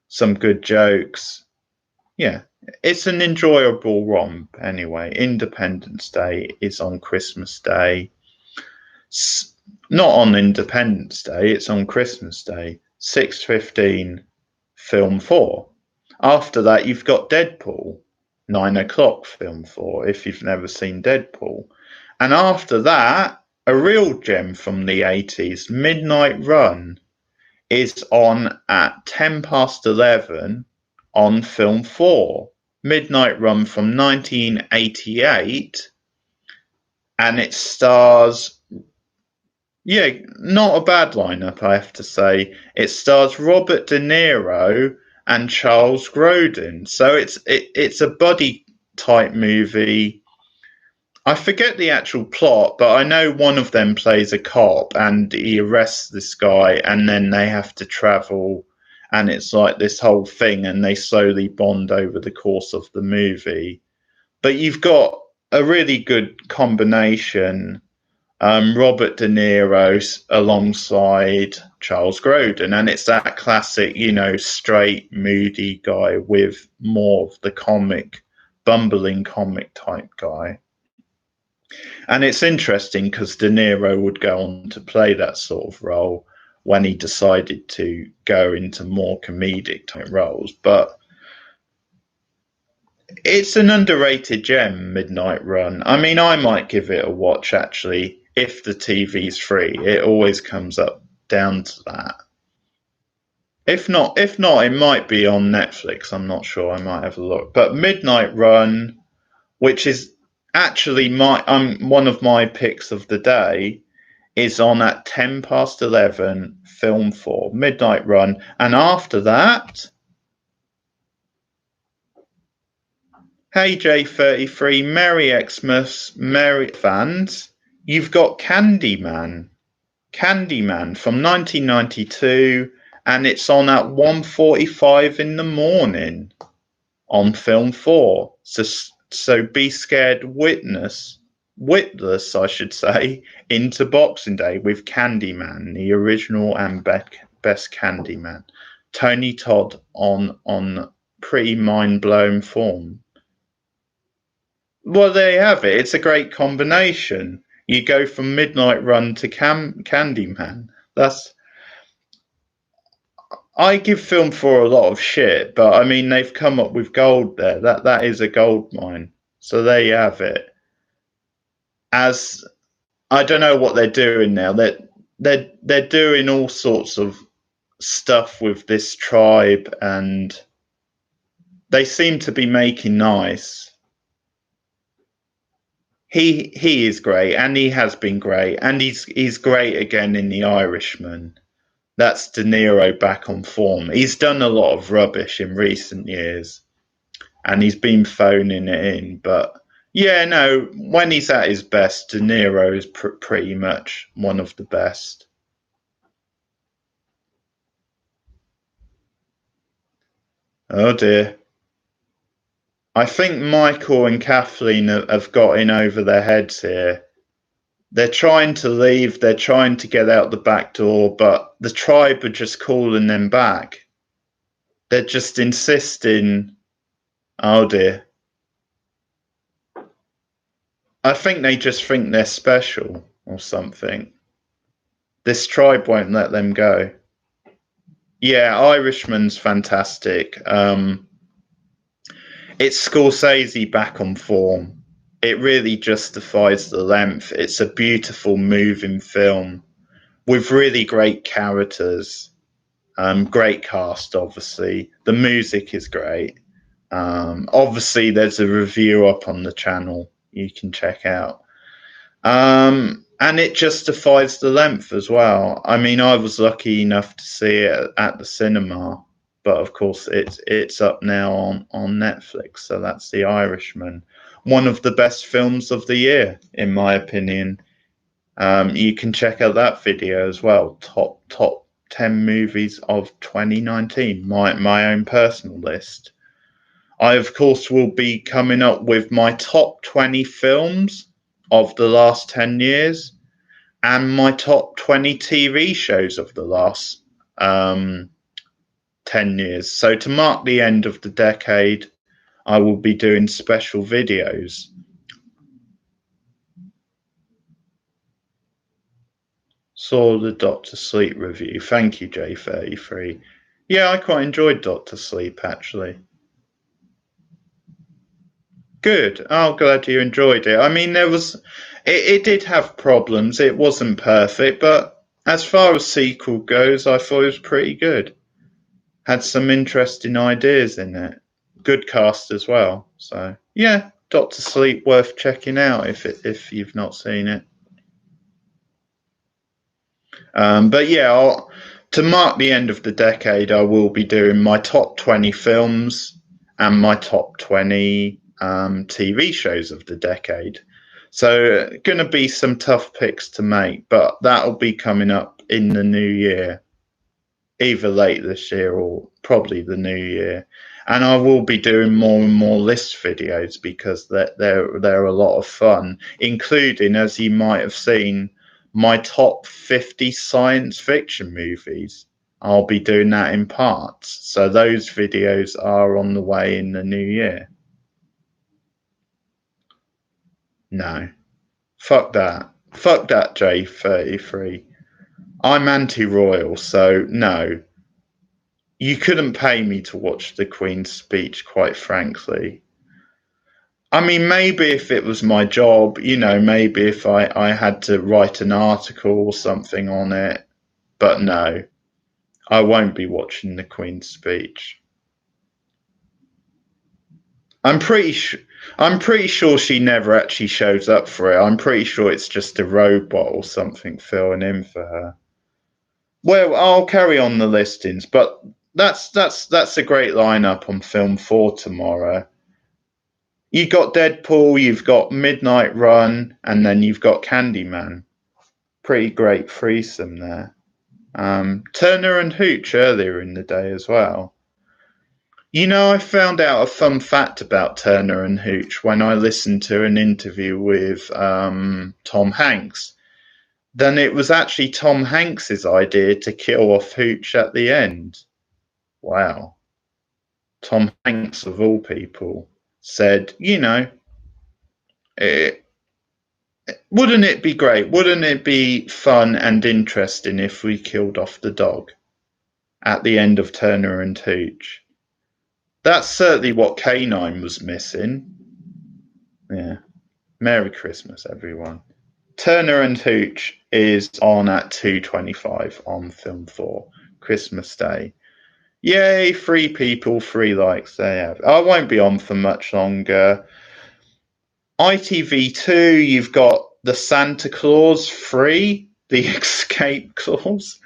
some good jokes. Yeah, it's an enjoyable romp anyway. Independence Day is on Christmas Day. Not on Independence Day, it's on Christmas Day. 6:15, Film 4. After that, you've got Deadpool. 9 o'clock, Film 4, if you've never seen Deadpool. And after that, a real gem from the 80s, Midnight Run, is on at 11:10 on Film 4. Midnight Run from 1988, and it stars, not a bad lineup, I have to say. It stars Robert De Niro and Charles Grodin. So it's a buddy type movie. I forget the actual plot, but I know one of them plays a cop and he arrests this guy, and then they have to travel, and it's like this whole thing, and they slowly bond over the course of the movie. But you've got a really good combination. Robert De Niro alongside Charles Grodin, and it's that classic, straight, moody guy with more of the bumbling comic type guy. And it's interesting because De Niro would go on to play that sort of role when he decided to go into more comedic type roles. But it's an underrated gem, Midnight Run. I mean, I might give it a watch actually. If the TV's free, it always comes up down to that. If not, it might be on Netflix. I'm not sure. I might have a look. But Midnight Run, which is actually one of my picks of the day, is on at 11:10, Film 4, Midnight Run, and after that, hey J33, Merry Xmas, Merry fans. You've got Candyman from 1992, and it's on at 1:45 in the morning on Film 4. So be scared witless, I should say, into Boxing Day with Candyman, the original and best Candyman. Tony Todd on pretty mind-blowing form. Well, there you have it. It's a great combination. You go from Midnight Run to Candyman. I give Film 4 a lot of shit, but I mean they've come up with gold there. That is a gold mine. So there you have it. As I don't know what they're doing now. They're doing all sorts of stuff with this tribe, and they seem to be making nice. He is great, and he has been great, and he's great again in The Irishman. That's De Niro back on form. He's done a lot of rubbish in recent years, and he's been phoning it in. But yeah, no, when he's at his best, De Niro is pretty much one of the best. Oh dear. I think Michael and Kathleen have got in over their heads here. They're trying to leave, they're trying to get out the back door, but the tribe are just calling them back. They're just insisting. Oh dear. I think they just think they're special or something. This tribe won't let them go. Yeah, Irishman's fantastic. It's Scorsese back on form. It really justifies the length. It's a beautiful, moving film with really great characters. Great cast, obviously. The music is great. Obviously, there's a review up on the channel you can check out. And it justifies the length as well. I mean, I was lucky enough to see it at the cinema, but of course, it's up now on Netflix. So that's The Irishman, one of the best films of the year, in my opinion. You can check out that video as well. Top 10 movies of 2019. My own personal list. I of course will be coming up with my top 20 films of the last 10 years and my top 20 TV shows of the last 10 years. So to mark the end of the decade, I will be doing special videos. Saw the Doctor Sleep review. Thank you, J33. Yeah, I quite enjoyed Doctor Sleep, actually. Good. Oh, glad you enjoyed it. I mean, it did have problems. It wasn't perfect, but as far as sequel goes, I thought it was pretty good. Had some interesting ideas in it. Good cast as well. So yeah, Doctor Sleep worth checking out if you've not seen it. But yeah, to mark the end of the decade, I will be doing my top 20 films and my top 20 TV shows of the decade. So, going to be some tough picks to make, but that'll be coming up in the new year, either late this year or probably the new year. And I will be doing more and more list videos because they're a lot of fun, including, as you might have seen, my top 50 science fiction movies. I'll be doing that in parts. So those videos are on the way in the new year. No. Fuck that. Fuck that, J33. I'm anti-royal, so no. You couldn't pay me to watch the Queen's speech, quite frankly. I mean, maybe if it was my job, maybe if I had to write an article or something on it, but no, I won't be watching the Queen's speech. I'm pretty sure she never actually shows up for it. I'm pretty sure it's just a robot or something filling in for her. Well, I'll carry on the listings, but that's a great lineup on Film 4 tomorrow. You've got Deadpool, you've got Midnight Run, and then you've got Candyman. Pretty great threesome there. Turner and Hooch earlier in the day as well. I found out a fun fact about Turner and Hooch when I listened to an interview with Tom Hanks. Then it was actually Tom Hanks's idea to kill off Hooch at the end. Wow. Tom Hanks, of all people, said, wouldn't it be great? Wouldn't it be fun and interesting if we killed off the dog at the end of Turner and Hooch? That's certainly what K9 was missing. Yeah. Merry Christmas, everyone. Turner and Hooch is on at 2:25 on Film 4, Christmas Day. Yay, 3 people, 3 likes. There you have it. I won't be on for much longer. ITV2, you've got the Santa Claus 3, the escape clause.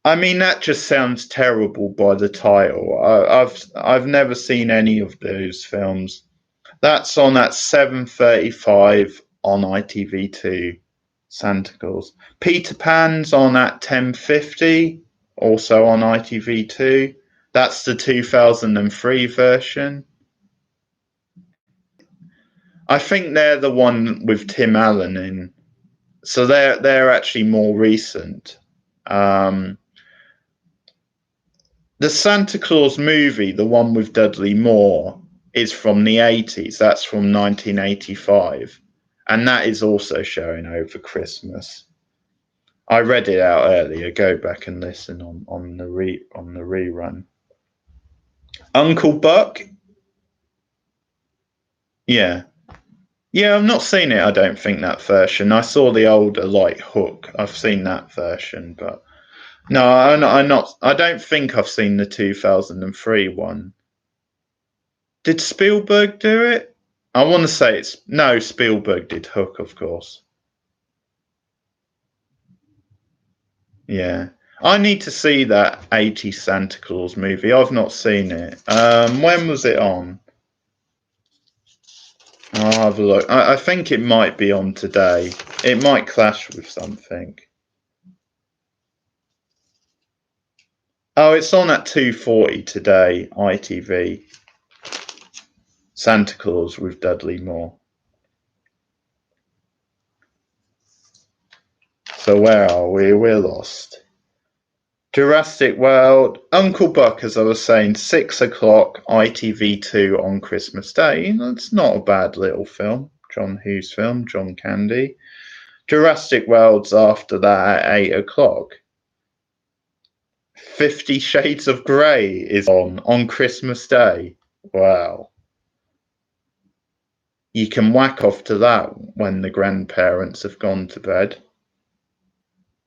I mean, that just sounds terrible by the title. I've never seen any of those films. That's on at 7:35 on ITV2. Santa Claus. Peter Pan's on at 10:50, also on ITV2. That's the 2003 version. I think they're the one with Tim Allen in, so they're actually more recent. The Santa Claus movie, the one with Dudley Moore, is from the 80s. That's from 1985. And that is also showing over Christmas. I read it out earlier. Go back and listen on the rerun. Uncle Buck? Yeah. Yeah, I've not seen it, I don't think, that version. I saw the older, like, Hook. I've seen that version, but no, I don't think I've seen the 2003 one. Did Spielberg do it? I want to say no, Spielberg did Hook, of course. Yeah. I need to see that 80s Santa Claus movie. I've not seen it. When was it on? I'll have a look. I think it might be on today. It might clash with something. Oh, it's on at 2:40 today, ITV. Santa Claus with Dudley Moore. So where are we? We're lost. Jurassic World, Uncle Buck, as I was saying, 6 o'clock, ITV2 on Christmas Day. That's not a bad little film. John Hughes film, John Candy. Jurassic World's after that at 8 o'clock. 50 Shades of Grey is on Christmas Day. Wow. You can whack off to that when the grandparents have gone to bed.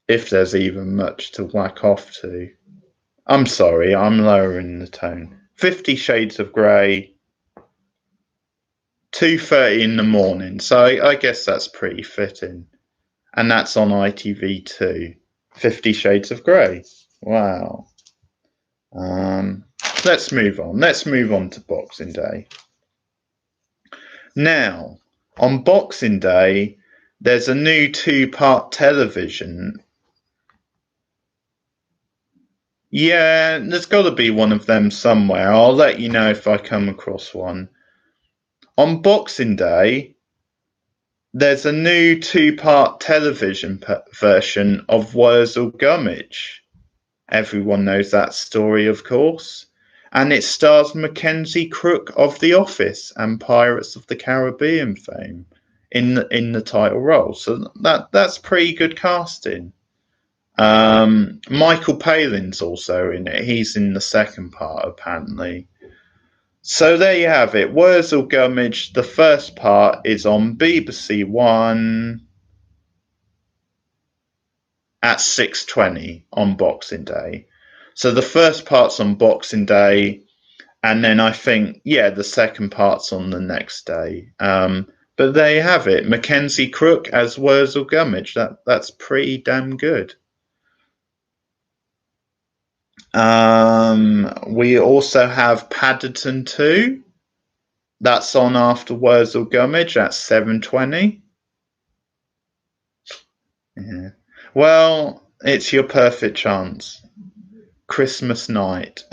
If there's even much to whack off to. I'm sorry, I'm lowering the tone. 50 Shades of Grey, 2:30 in the morning, so I guess that's pretty fitting. And that's on ITV2. 50 Shades of Grey. Wow. Let's move on. Let's move on to Boxing Day. Now, on Boxing Day, there's a new 2-part television. Yeah, there's got to be one of them somewhere. I'll let you know if I come across one. On Boxing Day, there's a new 2-part television version of Wurzel Gummidge. Everyone knows that story, of course. And it stars Mackenzie Crook of The Office and Pirates of the Caribbean fame in the title role. So that's pretty good casting. Michael Palin's also in it. He's in the second part, apparently. So there you have it. Wurzel Gummidge, the first part is on BBC One at 6:20 on Boxing Day. So the first part's on Boxing Day, and then I think, the second part's on the next day. But there you have it. Mackenzie Crook as Wurzel Gummidge. That's pretty damn good. We also have Paddington 2. That's on after Wurzel Gummidge at 7:20. Yeah. Well, it's your perfect chance. Christmas night.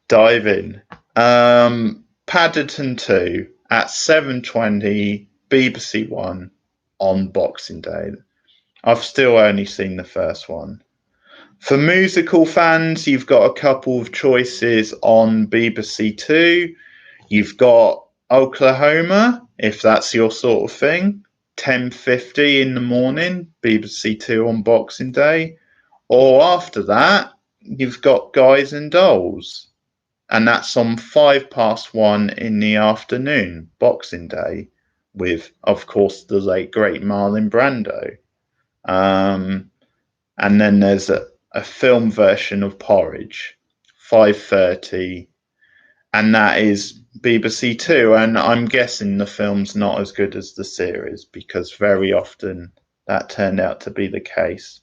Dive in. Paddington 2 at 7:20, BBC One on Boxing Day. I've still only seen the first one. For musical fans, you've got a couple of choices on BBC Two. You've got Oklahoma, if that's your sort of thing, 10:50 in the morning, BBC Two on Boxing Day. Or after that, you've got Guys and Dolls, and that's on 1:05 in the afternoon, Boxing Day, with, of course, the late great Marlon Brando. And then there's a film version of Porridge, 5:30, and that is BBC Two. And I'm guessing the film's not as good as the series, because very often that turned out to be the case.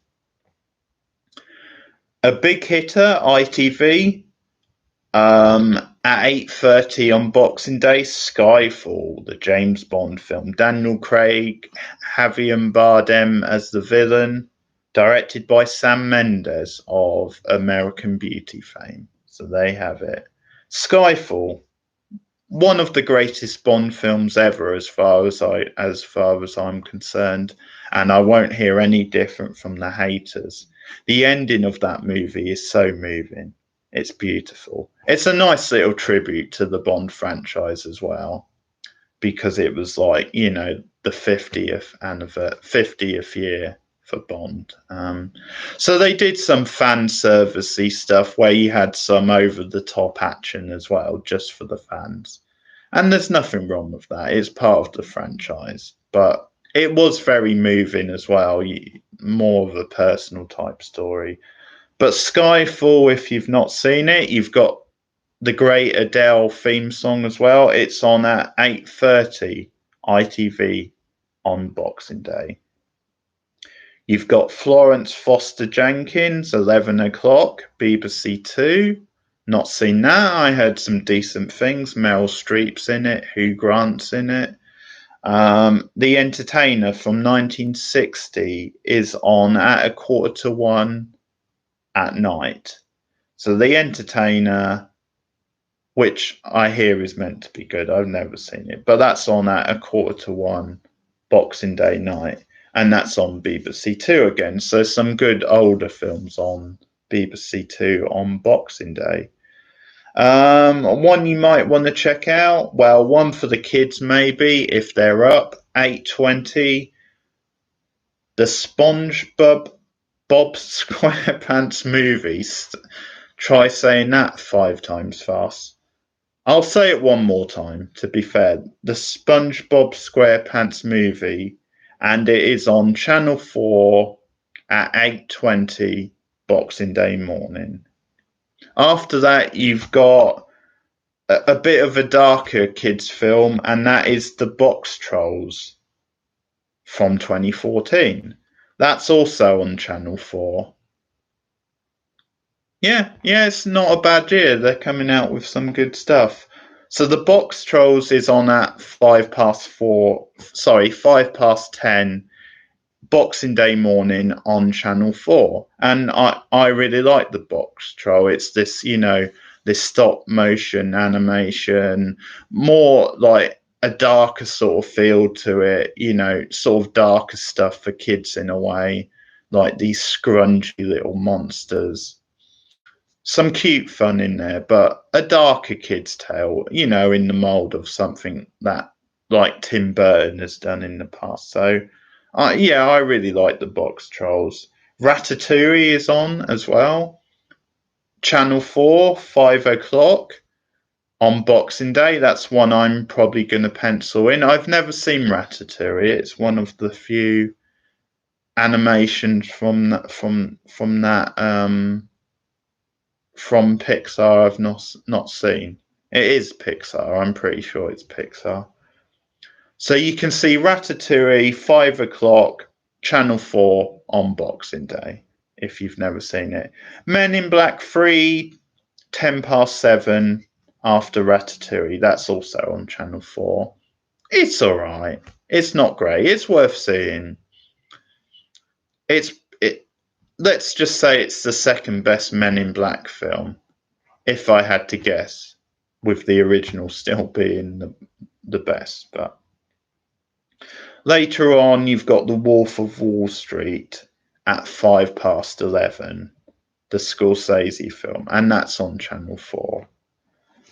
A big hitter, ITV, at 8:30 on Boxing Day, Skyfall, the James Bond film. Daniel Craig, Javier Bardem as the villain, directed by Sam Mendes of American Beauty fame. So they have it. Skyfall, one of the greatest Bond films ever, as far as I'm concerned, and I won't hear any different from the haters. The ending of that movie is so moving. It's beautiful. It's a nice little tribute to the Bond franchise as well, because it was like, the 50th year for Bond. So they did some fan servicey stuff where you had some over the top action as well, just for the fans. And there's nothing wrong with that. It's part of the franchise, but it was very moving as well. More of a personal type story. But Skyfall, if you've not seen it, you've got the great Adele theme song as well. It's on at 8:30 ITV on Boxing Day. You've got Florence Foster Jenkins, 11 o'clock, BBC Two. Not seen that. I heard some decent things. Meryl Streep's in it. Hugh Grant's in it. The Entertainer from 1960 is on at 1:45 at night. So The Entertainer, which I hear is meant to be good. I've never seen it, but that's on at 1:45 Boxing Day night, and that's on BBC Two again. So some good older films on BBC Two on Boxing Day. One you might want to check out. Well, one for the kids maybe if they're up. 8:20. The SpongeBob SquarePants movie. Try saying that 5 times fast. I'll say it one more time, to be fair. The SpongeBob SquarePants movie, and it is on Channel 4 at 8:20 Boxing Day morning. After that, you've got a bit of a darker kids film, and that is The Box Trolls from 2014. That's also on Channel 4. Yeah, it's not a bad year. They're coming out with some good stuff. So The Box Trolls is on at 5:10 Boxing Day morning on Channel 4. And I really like The Box Troll. It's this, this stop motion animation, more like a darker sort of feel to it, sort of darker stuff for kids in a way, like these scrunchy little monsters. Some cute fun in there, but a darker kid's tale, in the mold of something that like Tim Burton has done in the past. So, I really like The Box Trolls. Ratatouille is on as well. Channel 4, 5 o'clock on Boxing Day. That's one I'm probably going to pencil in. I've never seen Ratatouille. It's one of the few animations from Pixar I've not seen. It is Pixar. I'm pretty sure it's Pixar. So you can see Ratatouille 5 o'clock, Channel 4 on Boxing Day if you've never seen it. Men in Black 3, 7:10 after Ratatouille. That's also on Channel 4. It's all right. It's not great. It's worth seeing. Let's just say it's the second best Men in Black film, if I had to guess, with the original still being the best. But later on, you've got The Wolf of Wall Street at 11:05, the Scorsese film, and that's on Channel 4.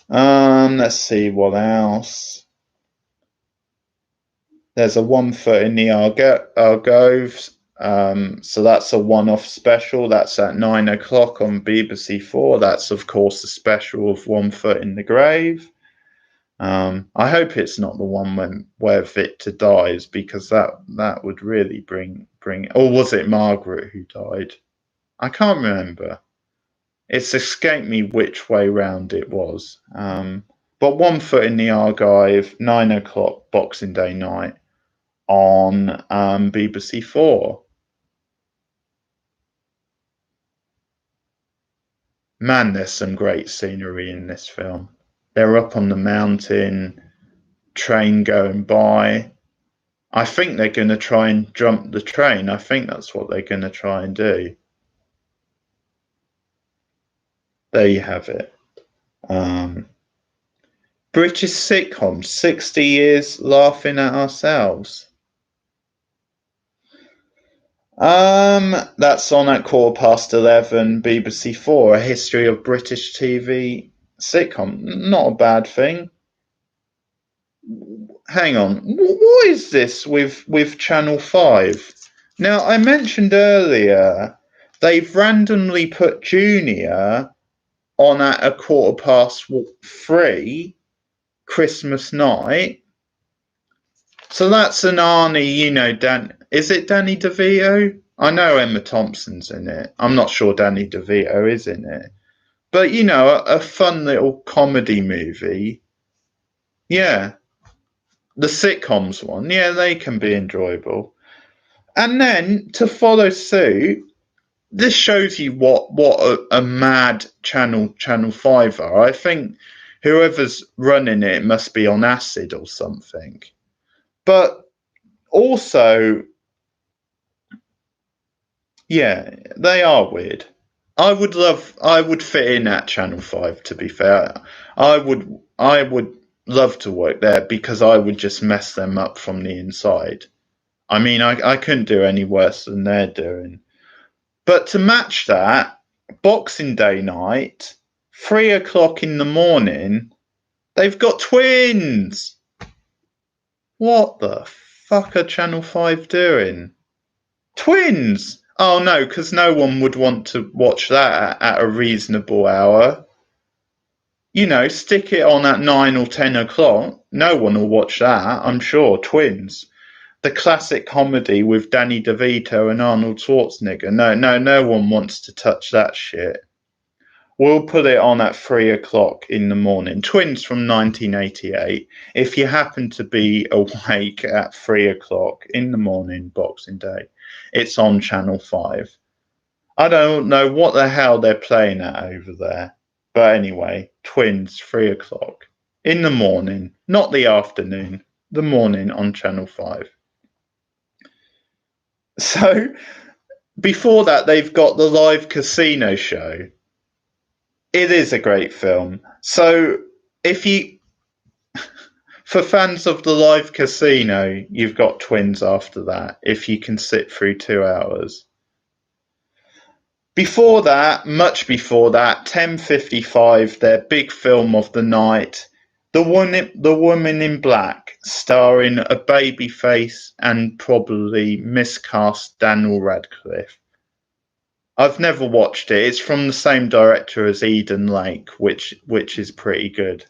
Let's see what else. There's a 1 Foot in the Argove. So that's a one-off special. That's at 9 o'clock on BBC 4. That's, of course, a special of 1 Foot in the Grave. I hope it's not the one where Victor dies, because that would really bring. Or was it Margaret who died? I can't remember. It's escaped me which way round it was. But 1 Foot in the Archive, 9 o'clock Boxing Day night on BBC 4. Man, there's some great scenery in this film. They're up on the mountain, train going by. I think they're going to try and jump the train. I think that's what they're going to try and do. There you have it. British sitcom, 60 years laughing at ourselves. That's on at 11:15 BBC 4, a history of British TV sitcom. Not a bad thing. Hang on, what is this with Channel 5? Now, I mentioned earlier they've randomly put Junior on at 3:15 Christmas night. So that's an Arnie, is it Danny DeVito? I know Emma Thompson's in it. I'm not sure Danny DeVito is in it. But you know, a fun little comedy movie. Yeah, the sitcoms one. Yeah, they can be enjoyable. And then to follow suit, this shows you what a mad Channel 5 are. I think whoever's running it must be on acid or something. But also, yeah, they are weird. I would fit in at Channel 5, to be fair. I would love to work there because I would just mess them up from the inside. I mean, I couldn't do any worse than they're doing. But to match that, Boxing Day night, 3 o'clock in the morning, they've got twins. What the fuck are Channel 5 doing? Twins! Oh no, because no one would want to watch that at a reasonable hour. You know, stick it on at 9 or 10 o'clock. No one will watch that, I'm sure. Twins. The classic comedy with Danny DeVito and Arnold Schwarzenegger. No one wants to touch that shit. We'll put it on at 3 o'clock in the morning. Twins from 1988. If you happen to be awake at 3 o'clock in the morning, Boxing Day, it's on Channel 5. I don't know what the hell they're playing at over there. But anyway, Twins, 3 o'clock in the morning, not the afternoon, the morning on Channel 5. So before that, they've got the live casino show. It is a great film. So if you, for fans of the live casino, you've got Twins after that, if you can sit through 2 hours. Before that, much before that, 10:55, their big film of the night, The Woman in Black, starring a babyface and probably miscast Daniel Radcliffe. I've never watched it. It's from the same director as Eden Lake, which is pretty good.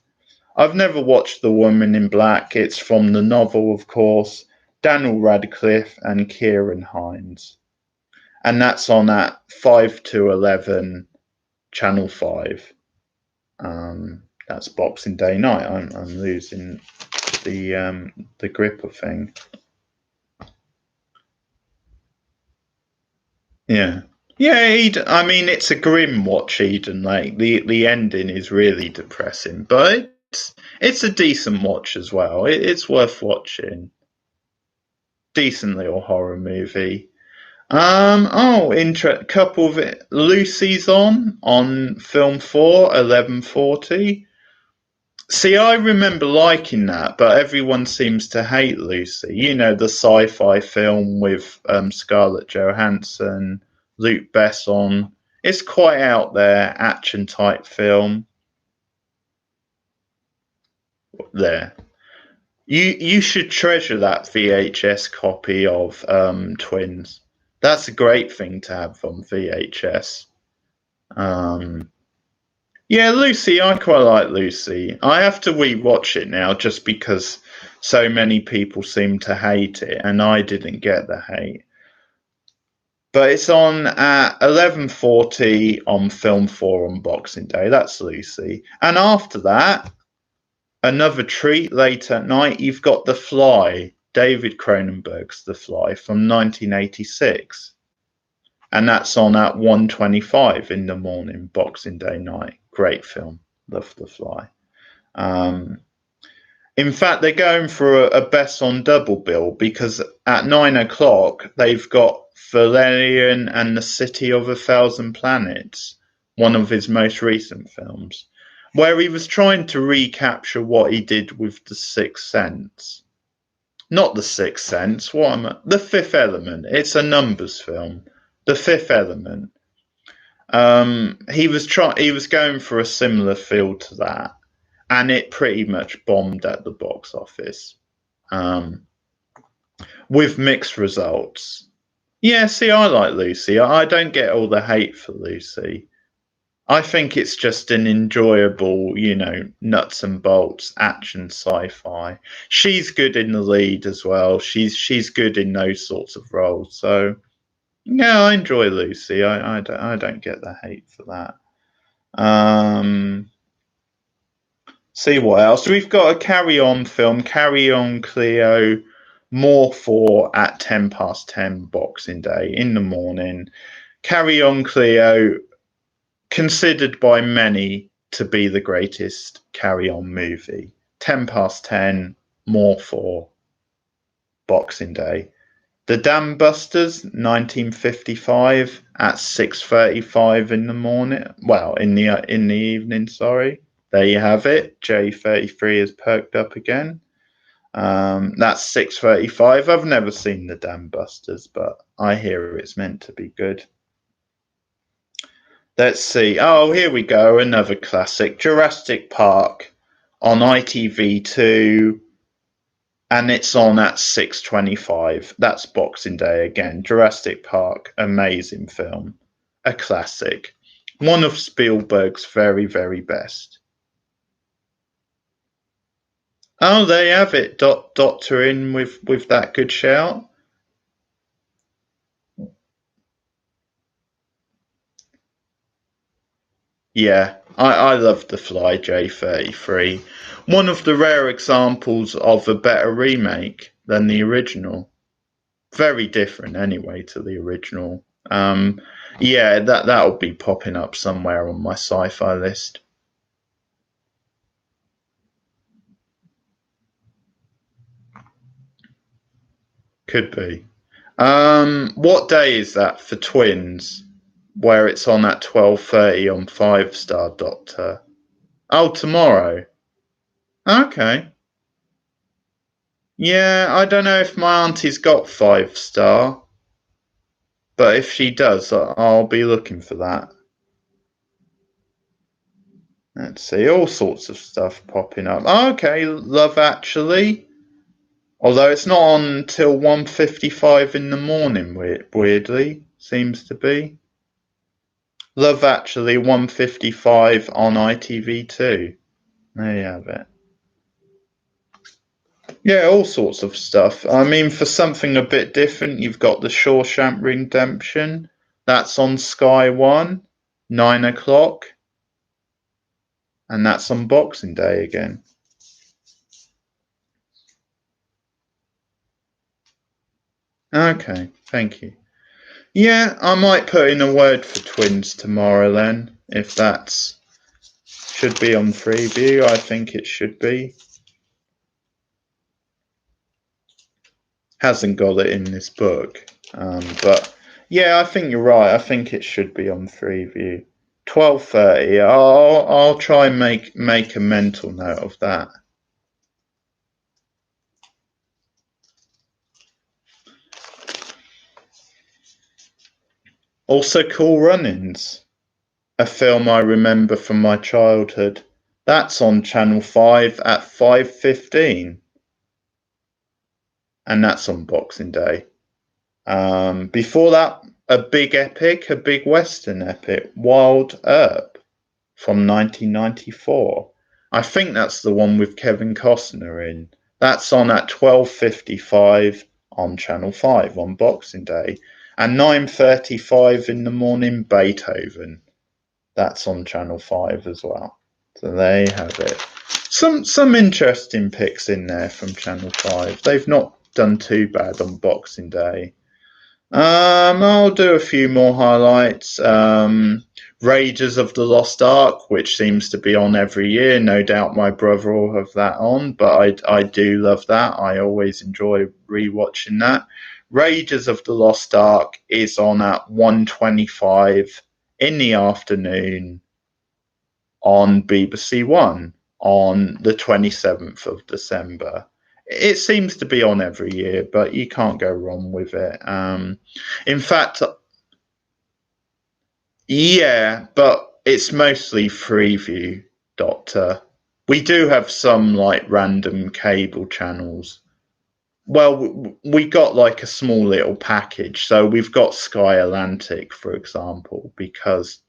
I've never watched The Woman in Black. It's from the novel, of course, Daniel Radcliffe and Kieran Hines. And that's on at 5 to 11, Channel 5. That's Boxing Day night. I'm losing the grip of thing. Yeah. Yeah, I mean, it's a grim watch, Eden Lake. The ending is really depressing, but it's a decent watch as well. It's worth watching. Decent little horror movie. Couple of it. Lucy's on Film 4, 11:40. See, I remember liking that, but everyone seems to hate Lucy. You know, the sci-fi film with Scarlett Johansson, Luc Besson. It's quite out there, action type film. There. You should treasure that VHS copy of Twins. That's a great thing to have on VHS. Yeah, Lucy, I quite like Lucy. I have to rewatch it now just because so many people seem to hate it, and I didn't get the hate. But it's on at 11:40 on Film 4 on Boxing Day. That's Lucy. And after that, another treat late at night, you've got The Fly, David Cronenberg's The Fly from 1986. And that's on at 1:25 in the morning, Boxing Day night. Great film. Love The Fly. In fact, they're going for a Besson double bill because at 9 o'clock they've got Valerian and the City of a Thousand Planets, one of his most recent films, where he was trying to recapture what he did with The Sixth Sense. Not The Sixth Sense. The Fifth Element. It's a numbers film. The Fifth Element. He was going for a similar feel to that, and it pretty much bombed at the box office, with mixed results. Yeah, see, I like Lucy. I don't get all the hate for Lucy. I think it's just an enjoyable, nuts and bolts action sci-fi. She's good in the lead as well. She's good in those sorts of roles. So yeah, I enjoy Lucy. I don't get the hate for that. See what else. We've got a Carry On film, Carry On Cleo, more for at 10 past 10 Boxing Day in the morning. Carry On Cleo, considered by many to be the greatest Carry On movie. 10 past 10, more for Boxing Day. The Dam Busters, 1955, at 6:35 in the morning. Well, in the evening. Sorry. There you have it. J33 is perked up again. That's 6:35. I've never seen the Dam Busters, but I hear it's meant to be good. Let's see. Oh, here we go. Another classic, Jurassic Park, on ITV2. And it's on at 6:25. That's Boxing Day again. Jurassic Park, amazing film. A classic. One of Spielberg's very, very best. Oh, there you have it. Doctor in with that good shout. Yeah, I love The Fly, J33. One of the rare examples of a better remake than the original. Very different anyway to the original. Yeah, that'll be popping up somewhere on my sci-fi list. Could be. What day is that for Twins? Where it's on at 12:30 on Five Star Doctor. Oh, tomorrow. Okay. Yeah, I don't know if my auntie's got 5 Star, but if she does, I'll be looking for that. Let's see, all sorts of stuff popping up. Oh, okay, Love Actually. Although it's not on until 1:55 in the morning, weirdly, seems to be. Love Actually, 1:55 on ITV2. There you have it. Yeah, all sorts of stuff. I mean, for something a bit different, you've got The Shawshank Redemption. That's on Sky One, 9 o'clock. And that's on Boxing Day again. Okay, thank you. Yeah, I might put in a word for Twins tomorrow then, if that's should be on Freeview. I think it should be. Hasn't got it in this book, but yeah, I think you're right. I think it should be on Freeview. 12:30. I'll try and make a mental note of that. Also, Cool Runnings, a film I remember from my childhood. That's on Channel 5 at 5:15, and that's on Boxing Day. Before that, a big epic, a big Western epic, Wild Earp from 1994. I think that's the one with Kevin Costner in. That's on at 12:55 on Channel 5 on Boxing Day. And 9:35 in the morning, Beethoven. That's on Channel 5 as well. So there you have it. Some interesting picks in there from Channel 5. They've not done too bad on Boxing Day. I'll do a few more highlights. Raiders of the Lost Ark, which seems to be on every year. No doubt my brother will have that on, but I do love that. I always enjoy rewatching that. Raiders of the Lost Ark is on at 1:25 in the afternoon on BBC One on the 27th of December. It seems to be on every year, but you can't go wrong with it. In fact, yeah, but it's mostly Freeview, Doctor. We do have some like random cable channels. Well, we got like a small little package. So we've got Sky Atlantic, for example, because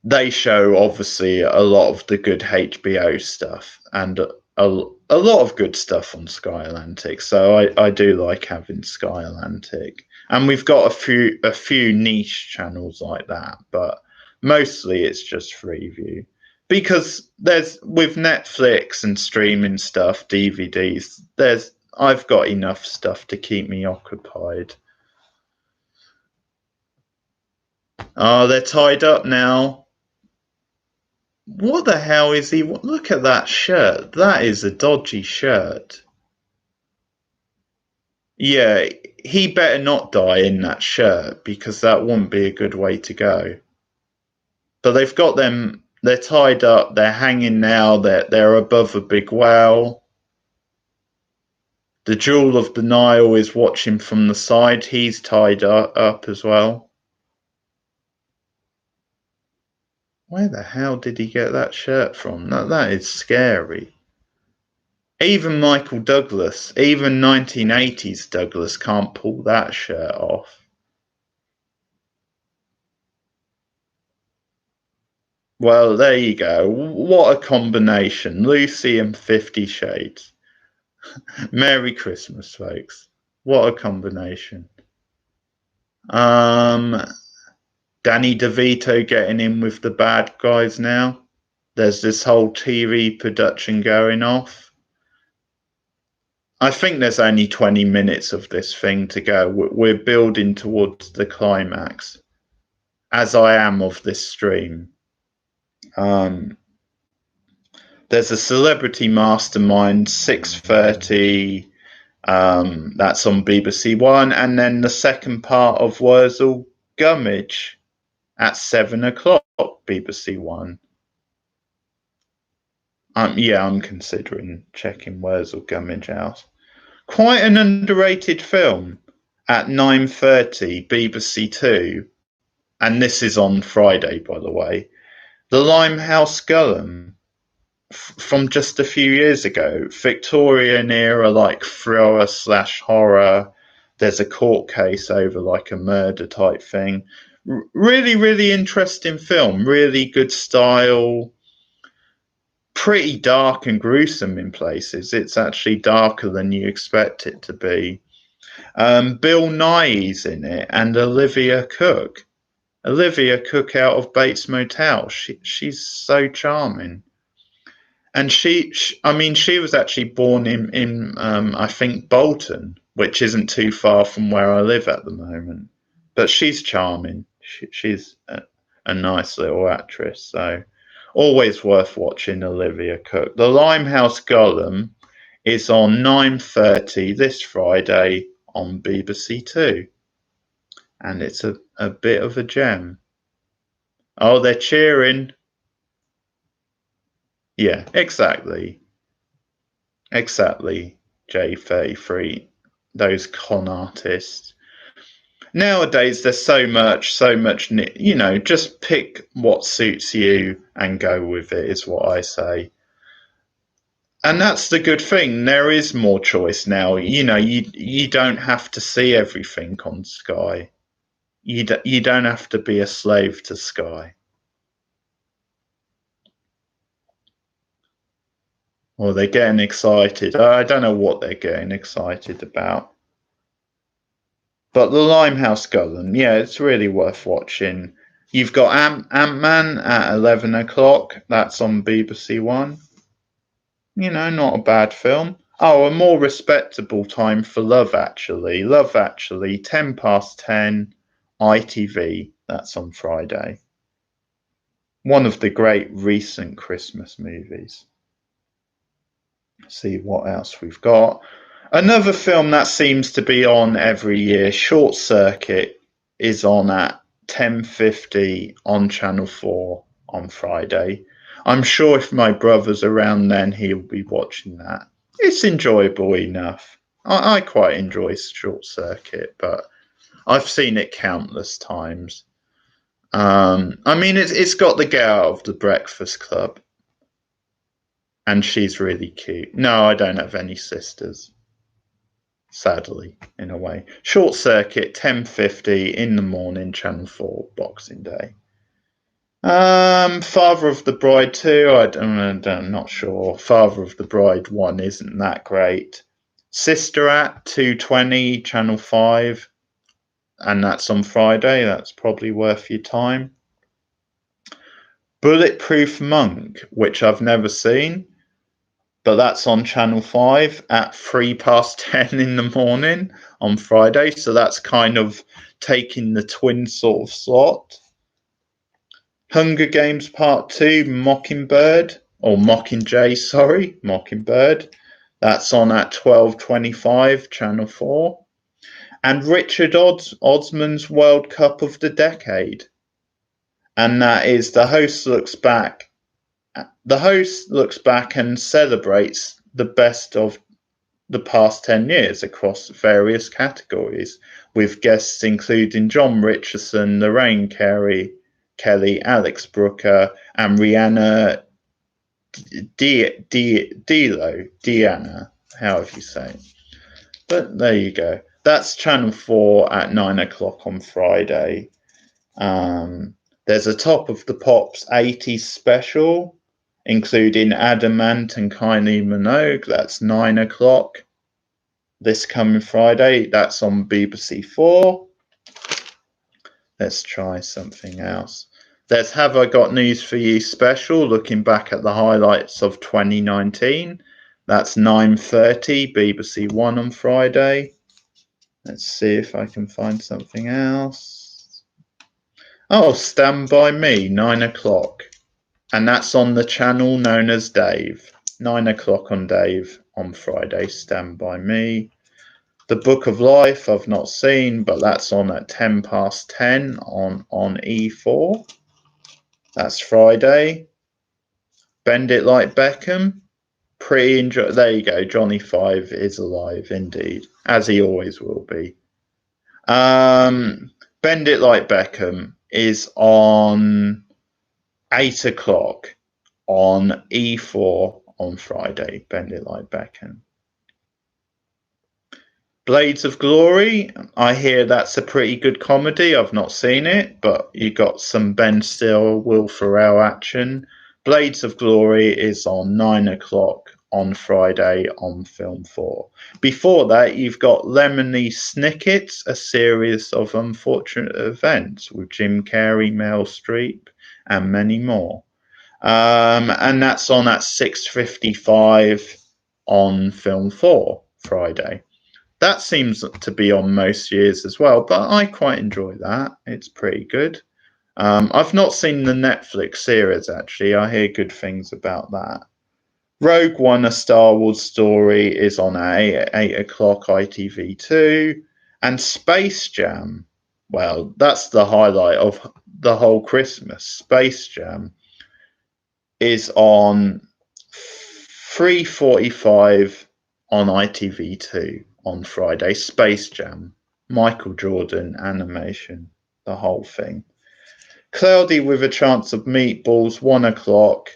they show obviously a lot of the good HBO stuff and a lot of good stuff on Sky Atlantic. So I do like having Sky Atlantic, and we've got a few niche channels like that. But Mostly it's just Freeview. Because there's with Netflix and streaming stuff, DVDs, I've got enough stuff to keep me occupied. Oh, they're tied up now. What the hell is he? Look at that shirt. That is a dodgy shirt. Yeah, he better not die in that shirt because that wouldn't be a good way to go. But they've got them. They're tied up. They're hanging now. They're above a big well. The Jewel of the Nile is watching from the side. He's tied up as well. Where the hell did he get that shirt from? That is scary. Even Michael Douglas, even 1980s Douglas can't pull that shirt off. Well, there you go. What a combination. Lucy and 50 Shades. Merry Christmas, folks. What a combination. Danny DeVito getting in with the bad guys now. There's this whole TV production going off. I think there's only 20 minutes of this thing to go. We're building towards the climax, as I am of this stream. There's a Celebrity Mastermind, 6:30. That's on BBC One, and then the second part of Wurzel Gummidge at 7 o'clock, BBC One. Yeah, I'm considering checking Wurzel Gummidge out. Quite an underrated film at 9:30, BBC Two, and this is on Friday, by the way. The Limehouse Golem from just a few years ago, Victorian era, like thriller / horror. There's a court case over like a murder type thing. Really, really interesting film. Really good style. Pretty dark and gruesome in places. It's actually darker than you expect it to be. Bill Nighy's in it and Olivia Cook. Olivia Cook out of Bates Motel. She's so charming. And she was actually born in I think Bolton, which isn't too far from where I live at the moment. But she's charming. She's a nice little actress. So always worth watching Olivia Cook. The Limehouse Golem is on 9:30 this Friday on BBC Two, and it's a bit of a gem. Oh, they're cheering. Yeah, exactly. Exactly, J33, those con artists. Nowadays, there's so much, just pick what suits you and go with it, is what I say. And that's the good thing. There is more choice now. You don't have to see everything on Sky. You don't have to be a slave to Sky. Or they're getting excited. I don't know what they're getting excited about. But the Limehouse Golem, yeah, it's really worth watching. You've got Ant-Man at 11 o'clock. That's on BBC One. Not a bad film. Oh, a more respectable time for Love Actually. Love Actually, 10 past 10, ITV. That's on Friday. One of the great recent Christmas movies. See what else we've got. Another film that seems to be on every year, Short Circuit, is on at 10:50 on Channel 4 on Friday. I'm sure if my brother's around then, he'll be watching that. It's enjoyable enough. I quite enjoy Short Circuit, but I've seen it countless times. It's got the girl of the Breakfast Club, and she's really cute. No, I don't have any sisters. Sadly, in a way. Short Circuit, 10:50 in the morning, Channel 4, Boxing Day. Father of the Bride 2, I'm not sure. Father of the Bride 1 isn't that great. Sister Act 2:20, Channel 5, and that's on Friday. That's probably worth your time. Bulletproof Monk, which I've never seen, but that's on Channel 5 at 10 in the morning on Friday. So that's kind of taking the twin sort of slot. Hunger Games Part 2, Mockingbird, or Mockingjay, sorry, Mockingbird. That's on at 12:25, Channel 4. And Richard Osman's World Cup of the Decade. And that is the host looks back and celebrates the best of the past 10 years across various categories, with guests including John Richardson, Lorraine Kelly, Alex Brooker, and Rihanna Deanna, however you say it. But there you go. That's Channel 4 at 9 o'clock on Friday. There's a Top of the Pops 80s special, including Adamant and Kylie Minogue. That's 9 o'clock this coming Friday. That's on BBC 4. Let's try something else. There's Have I Got News for You special, looking back at the highlights of 2019. That's 9:30, BBC 1 on Friday. Let's see if I can find something else. Oh, Stand By Me, 9 o'clock. And that's on the channel known as Dave. 9 o'clock on Dave on Friday, Stand By Me. The Book of Life, I've not seen, but that's on at 10:10 on E4. That's Friday. Bend It Like Beckham. There you go. Johnny Five is alive, indeed, as he always will be. Bend It Like Beckham is on 8 o'clock on E4 on Friday. Bend It Like Beckham. Blades of Glory, I hear that's a pretty good comedy. I've not seen it, but you got some Ben Stiller, Will Ferrell action. Blades of Glory is on 9 o'clock on Friday on Film 4. Before that, you've got Lemony Snicket, a series of unfortunate events with Jim Carrey, Meryl Streep, and many more. And that's on at 6:55 on Film 4 Friday. That seems to be on most years as well, but I quite enjoy that. It's pretty good. I've not seen the Netflix series, actually. I hear good things about that. Rogue One, A Star Wars Story is on at 8 o'clock ITV2. And Space Jam, well, that's the highlight of the whole Christmas. Space Jam is on 3:45 on ITV2 on Friday. Space Jam, Michael Jordan animation, the whole thing. Cloudy with a Chance of Meatballs, 1 o'clock,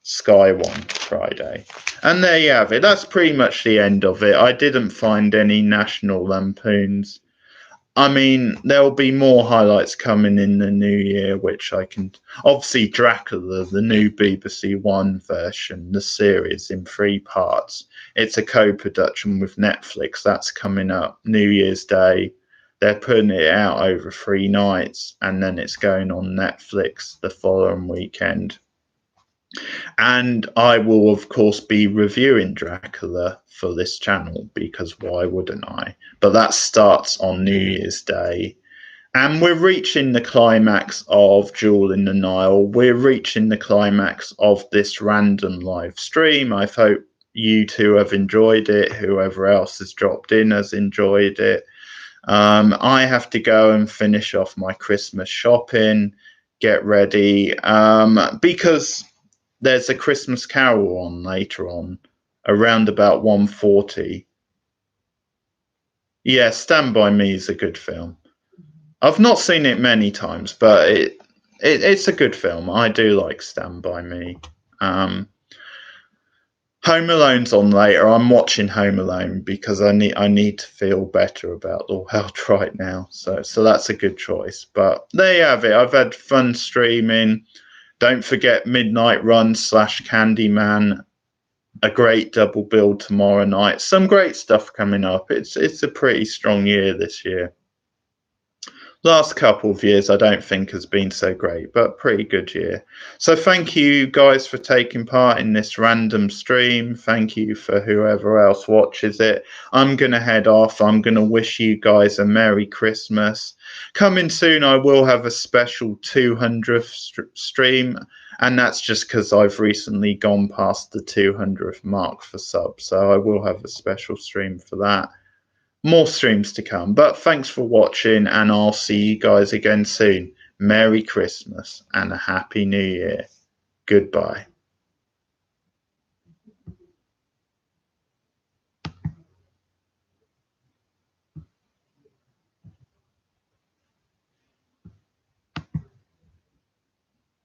Sky One Friday. And there you have it. That's pretty much the end of it. I didn't find any National Lampoons. I mean, there'll be more highlights coming in the new year, which I can. Obviously, Dracula, the new BBC One version, the series in 3 parts. It's a co-production with Netflix. That's coming up New Year's Day. They're putting it out over 3 nights, and then it's going on Netflix the following weekend. And I will, of course, be reviewing Dracula for this channel, because why wouldn't I? But that starts on New Year's Day. And we're reaching the climax of Jewel in the Nile. We're reaching the climax of this random live stream. I hope you two have enjoyed it. Whoever else has dropped in has enjoyed it. I have to go and finish off my Christmas shopping, get ready, because there's a Christmas Carol on later on, around about 1:40. Yeah, Stand By Me is a good film. I've not seen it many times, but it's a good film. I do like Stand By Me. Home Alone's on later. I'm watching Home Alone because I need to feel better about the world right now. So that's a good choice. But there you have it. I've had fun streaming. Don't forget Midnight Run / Candyman. A great double build tomorrow night. Some great stuff coming up. It's a pretty strong year this year. Last couple of years I don't think has been so great, but pretty good year. So thank you guys for taking part in this random stream. Thank you for whoever else watches it. I'm going to head off. I'm going to wish you guys a Merry Christmas. Coming soon, I will have a special 200th stream, and that's just because I've recently gone past the 200th mark for subs, so I will have a special stream for that. More streams to come, but thanks for watching, and I'll see you guys again soon. Merry Christmas and a Happy New Year. Goodbye.